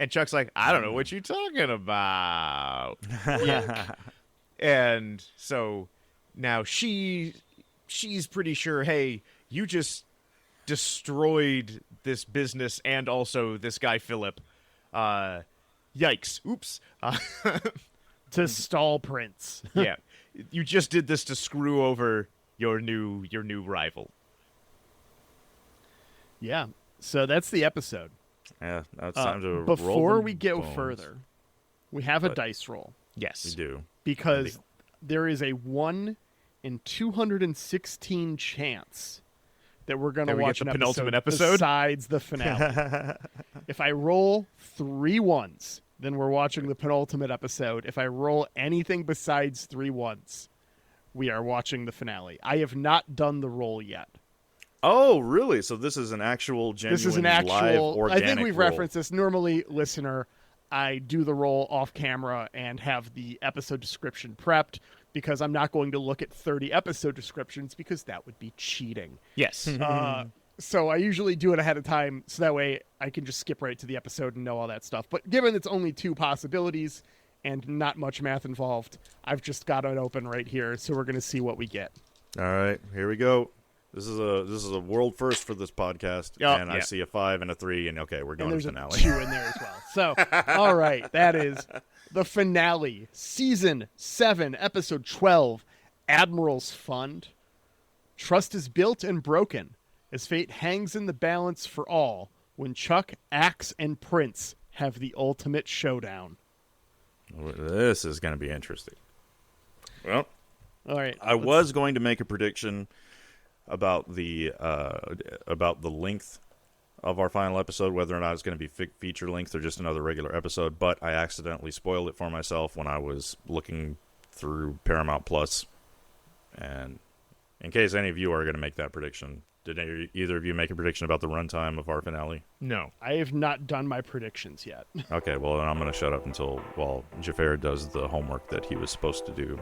Speaker 2: And Chuck's like, I don't know what you're talking about. And so now she's pretty sure, hey, you just destroyed this business and also this guy Philip. Yikes. Oops.
Speaker 1: To stall Prince.
Speaker 2: Yeah. You just did this to screw over your new rival.
Speaker 1: Yeah. So that's the episode.
Speaker 3: Yeah, now it's time to roll
Speaker 1: Before
Speaker 3: the
Speaker 1: we go
Speaker 3: bones.
Speaker 1: further, we have a dice roll
Speaker 2: Yes.
Speaker 3: We do.
Speaker 1: because there is a 1 in 216 chance that we're going to
Speaker 2: That we
Speaker 1: watch
Speaker 2: get the
Speaker 1: an
Speaker 2: penultimate
Speaker 1: episode
Speaker 2: episode?
Speaker 1: besides the finale. If I roll 3 1s, then we're watching the penultimate episode. If I roll anything besides 3 1s, we are watching the finale. I have not done the roll yet.
Speaker 3: Oh, really? So this is an actual, genuine,
Speaker 1: This is an
Speaker 3: live,
Speaker 1: actual.
Speaker 3: organic
Speaker 1: I think we've
Speaker 3: roll.
Speaker 1: referenced this. Normally, listener, I do the roll off camera and have the episode description prepped because I'm not going to look at 30 episode descriptions because that would be cheating.
Speaker 2: Yes.
Speaker 1: So I usually do it ahead of time so that way I can just skip right to the episode and know all that stuff. But given it's only 2 possibilities, and not much math involved. I've just got it open right here, so we're going to see what we get.
Speaker 3: All right, here we go. This is a world first for this podcast, and I see a 5 and a 3, and okay, we're going to the finale.
Speaker 1: There's a 2 in there as well. So, all right, that is the finale, Season 7, Episode 12, Admiral's Fund. Trust is built and broken as fate hangs in the balance for all when Chuck, Axe, and Prince have the ultimate showdown.
Speaker 3: This is going to be interesting. Well,
Speaker 1: all right,
Speaker 3: I was going to make a prediction about the length of our final episode, whether or not it's going to be feature length or just another regular episode, but I accidentally spoiled it for myself when I was looking through Paramount Plus. And in case any of you are going to make that prediction, did either of you make a prediction about the runtime of our finale?
Speaker 2: No.
Speaker 1: I have not done my predictions yet.
Speaker 3: Okay, well, then I'm going to shut up while Xhafer does the homework that he was supposed to do.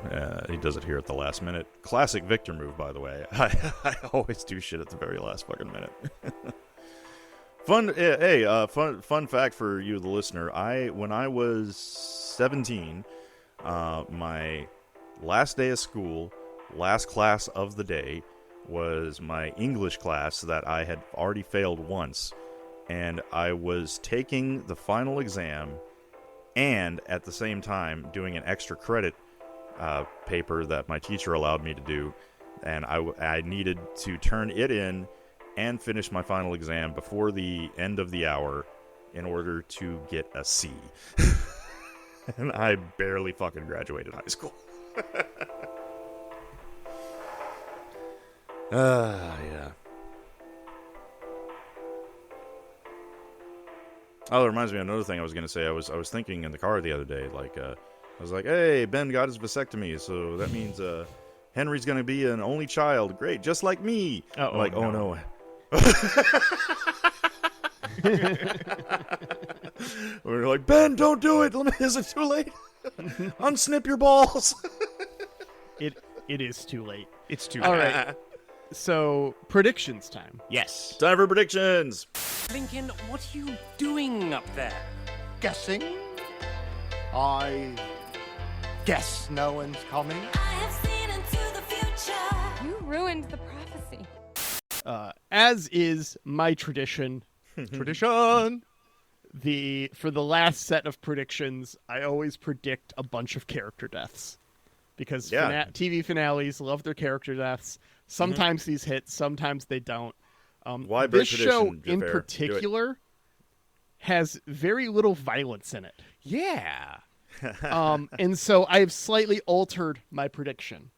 Speaker 3: He does it here at the last minute. Classic Victor move, by the way. I always do shit at the very last fucking minute. Fun fact for you, the listener. When I was 17, my last day of school, last class of the day, was my English class that I had already failed once, and I was taking the final exam and at the same time doing an extra credit paper that my teacher allowed me to do, and I needed to turn it in and finish my final exam before the end of the hour in order to get a C. And I barely fucking graduated high school. Yeah. Oh, it reminds me of another thing I was going to say. I was thinking in the car the other day, I was like, hey, Ben got his vasectomy, so that means Henry's going to be an only child. Great, just like me. Oh no. We're like, Ben, don't do it. Is it too late? Unsnip your balls.
Speaker 1: It is too late.
Speaker 2: It's too
Speaker 1: All
Speaker 2: late.
Speaker 1: right. So, predictions time.
Speaker 2: Yes.
Speaker 3: Time for predictions.
Speaker 4: Lincoln, what are you doing up there?
Speaker 5: Guessing. I guess no one's coming.
Speaker 6: I have seen into the future.
Speaker 7: You ruined the prophecy.
Speaker 1: As is my tradition,
Speaker 2: Tradition.
Speaker 1: for the last set of predictions, I always predict a bunch of character deaths. Because TV finales love their character deaths. Sometimes these hit, sometimes they don't.
Speaker 3: Why
Speaker 1: this
Speaker 3: break
Speaker 1: show
Speaker 3: tradition,
Speaker 1: in
Speaker 3: Xhafer?
Speaker 1: particular has very little violence in it.
Speaker 2: Yeah.
Speaker 1: And so I have slightly altered my prediction.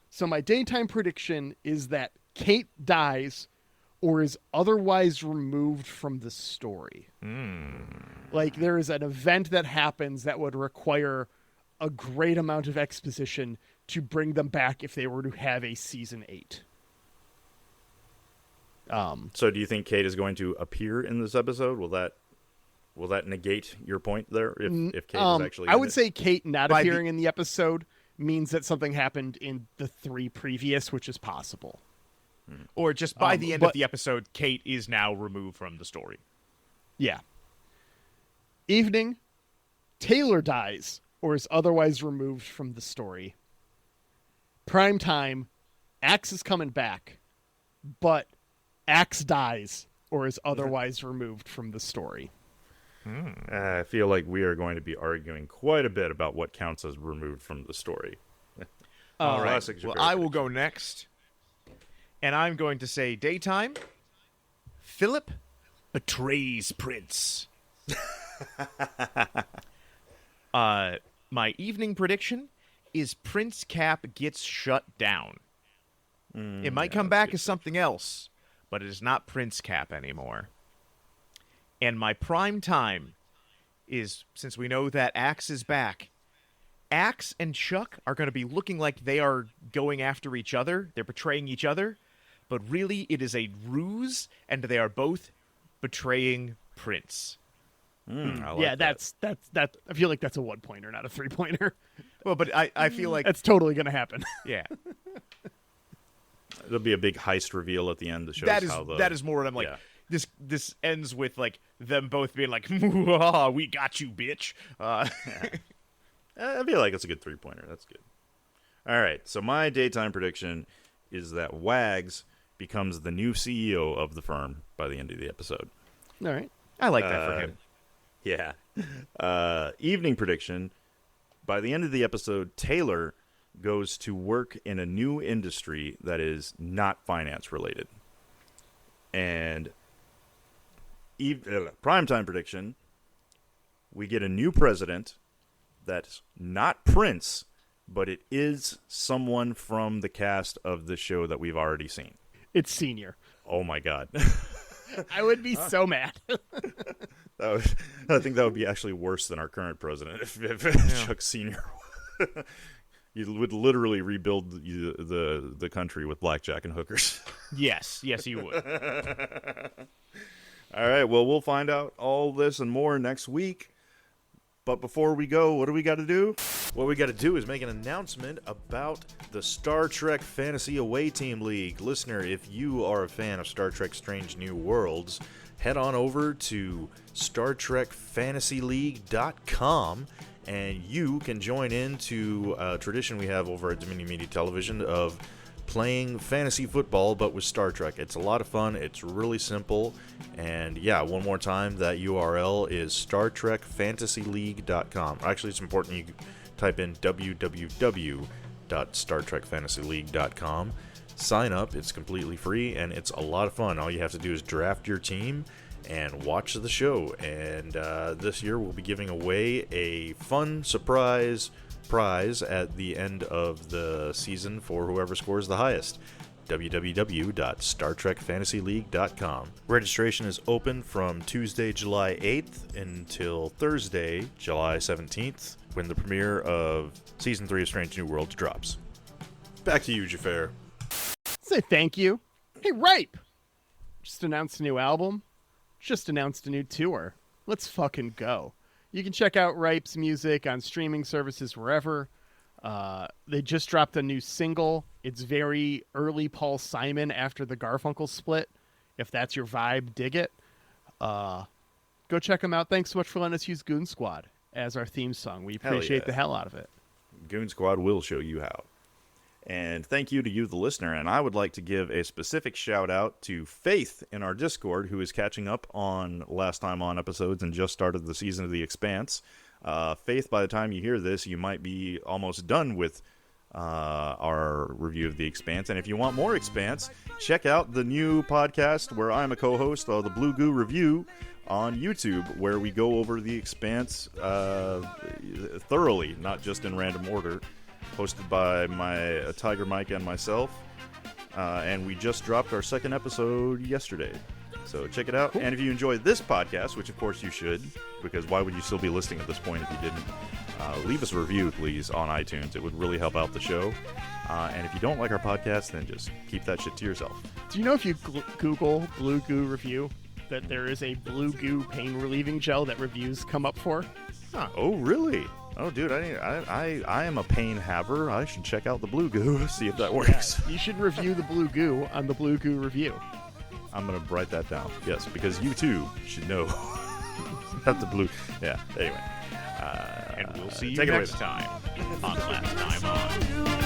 Speaker 1: So my daytime prediction is that Kate dies or is otherwise removed from the story. Like there is an event that happens that would require a great amount of exposition to bring them back if they were to have a season 8.
Speaker 3: So do you think Kate is going to appear in this episode? Will that negate your point there? If Kate is actually
Speaker 1: I
Speaker 3: in
Speaker 1: would
Speaker 3: it?
Speaker 1: say Kate not appearing in the episode means that something happened in the 3 previous, which is possible.
Speaker 2: Or just by the end
Speaker 1: but-
Speaker 2: of the episode, Kate is now removed from the story.
Speaker 1: Yeah. Evening, Taylor dies or is otherwise removed from the story. Prime time, Axe is coming back, but Axe dies or is otherwise removed from the story.
Speaker 3: I feel like we are going to be arguing quite a bit about what counts as removed from the story.
Speaker 2: All right.
Speaker 3: Classic
Speaker 2: Well,
Speaker 3: Xhafer
Speaker 2: I will
Speaker 3: prediction.
Speaker 2: go next. And I'm going to say daytime. Philip betrays Prince. My evening prediction is Prince Cap gets shut down. It might come back as something else, but it is not Prince Cap anymore. And my prime time is, since we know that Axe is back, Axe and Chuck are going to be looking like they are going after each other. They're betraying each other. But really, it is a ruse, and they are both betraying Prince.
Speaker 3: I like
Speaker 1: Yeah,
Speaker 3: that.
Speaker 1: that's I feel like that's a 1-pointer, not a 3-pointer.
Speaker 2: Well, but I feel like...
Speaker 1: That's totally going to happen.
Speaker 2: Yeah.
Speaker 3: There'll be a big heist reveal at the end that shows
Speaker 2: That is more what I'm like...
Speaker 3: Yeah.
Speaker 2: This ends with, like, them both being like, "Mwah, we got you, bitch."
Speaker 3: I feel like it's a good 3-pointer. That's good. All right, so my daytime prediction is that Wags becomes the new CEO of the firm by the end of the episode.
Speaker 1: All right.
Speaker 2: I like that for him.
Speaker 3: Yeah. Evening prediction, by the end of the episode, Taylor goes to work in a new industry that is not finance related. And primetime prediction, we get a new president that's not Prince, but it is someone from the cast of the show that we've already seen.
Speaker 1: It's Senior.
Speaker 3: Oh my God.
Speaker 1: I would be so mad.
Speaker 3: I think that would be actually worse than our current president if Chuck Sr. You would literally rebuild the country with blackjack and hookers.
Speaker 2: Yes, you would.
Speaker 3: All right, well, we'll find out all this and more next week. But before we go, what do we got to do? What we got to do is make an announcement about the Star Trek Fantasy Away Team League. Listener, if you are a fan of Star Trek Strange New Worlds, head on over to StarTrekFantasyLeague.com and you can join into a tradition we have over at Dominion Media Television of playing fantasy football, but with Star Trek. It's a lot of fun. It's really simple. And yeah, one more time, that URL is StarTrekFantasyLeague.com. Actually, it's important you type in www.StarTrekFantasyLeague.com. Sign up. It's completely free, and it's a lot of fun. All you have to do is draft your team and watch the show. And this year, we'll be giving away a fun surprise prize at the end of the season for whoever scores the highest. www.StarTrekFantasyLeague.com. Registration is open from Tuesday, July 8th until Thursday, July 17th, when the premiere of Season 3 of Strange New Worlds drops. Back to you, Xhafer.
Speaker 1: Say thank you. Hey, Ripe! Just announced a new album. Just announced a new tour. Let's fucking go. You can check out Ripe's music on streaming services wherever. They just dropped a new single. It's very early Paul Simon after the Garfunkel split. If that's your vibe, dig it. Go check them out. Thanks so much for letting us use Goon Squad as our theme song. We appreciate the hell out of it.
Speaker 3: Goon Squad will show you how. And thank you to you, the listener. And I would like to give a specific shout out to Faith in our Discord, who is catching up on Last Time On episodes and just started the season of The Expanse. Faith, by the time you hear this, you might be almost done with our review of The Expanse. And if you want more Expanse, check out the new podcast where I'm a co-host of the Blue Goo Review on YouTube, where we go over The Expanse thoroughly, not just in random order. Hosted by my Tiger Mike and myself. And we just dropped our second episode yesterday. So check it out. Cool. And if you enjoyed this podcast, which of course you should, because why would you still be listening at this point if you didn't, leave us a review, please, on iTunes. It would really help out the show. And if you don't like our podcast, then just keep that shit to yourself.
Speaker 1: Do you know if you Google Blue Goo Review that there is a Blue Goo pain relieving gel that reviews come up for?
Speaker 3: Huh. Oh, really? Oh, dude, I am a pain haver. I should check out the Blue Goo, see if that works.
Speaker 1: Yeah, you should review the Blue Goo on the Blue Goo Review.
Speaker 3: I'm going to write that down. Yes, because you, too, should know about the Blue... Yeah, anyway.
Speaker 2: And we'll see you next time on Last Time On.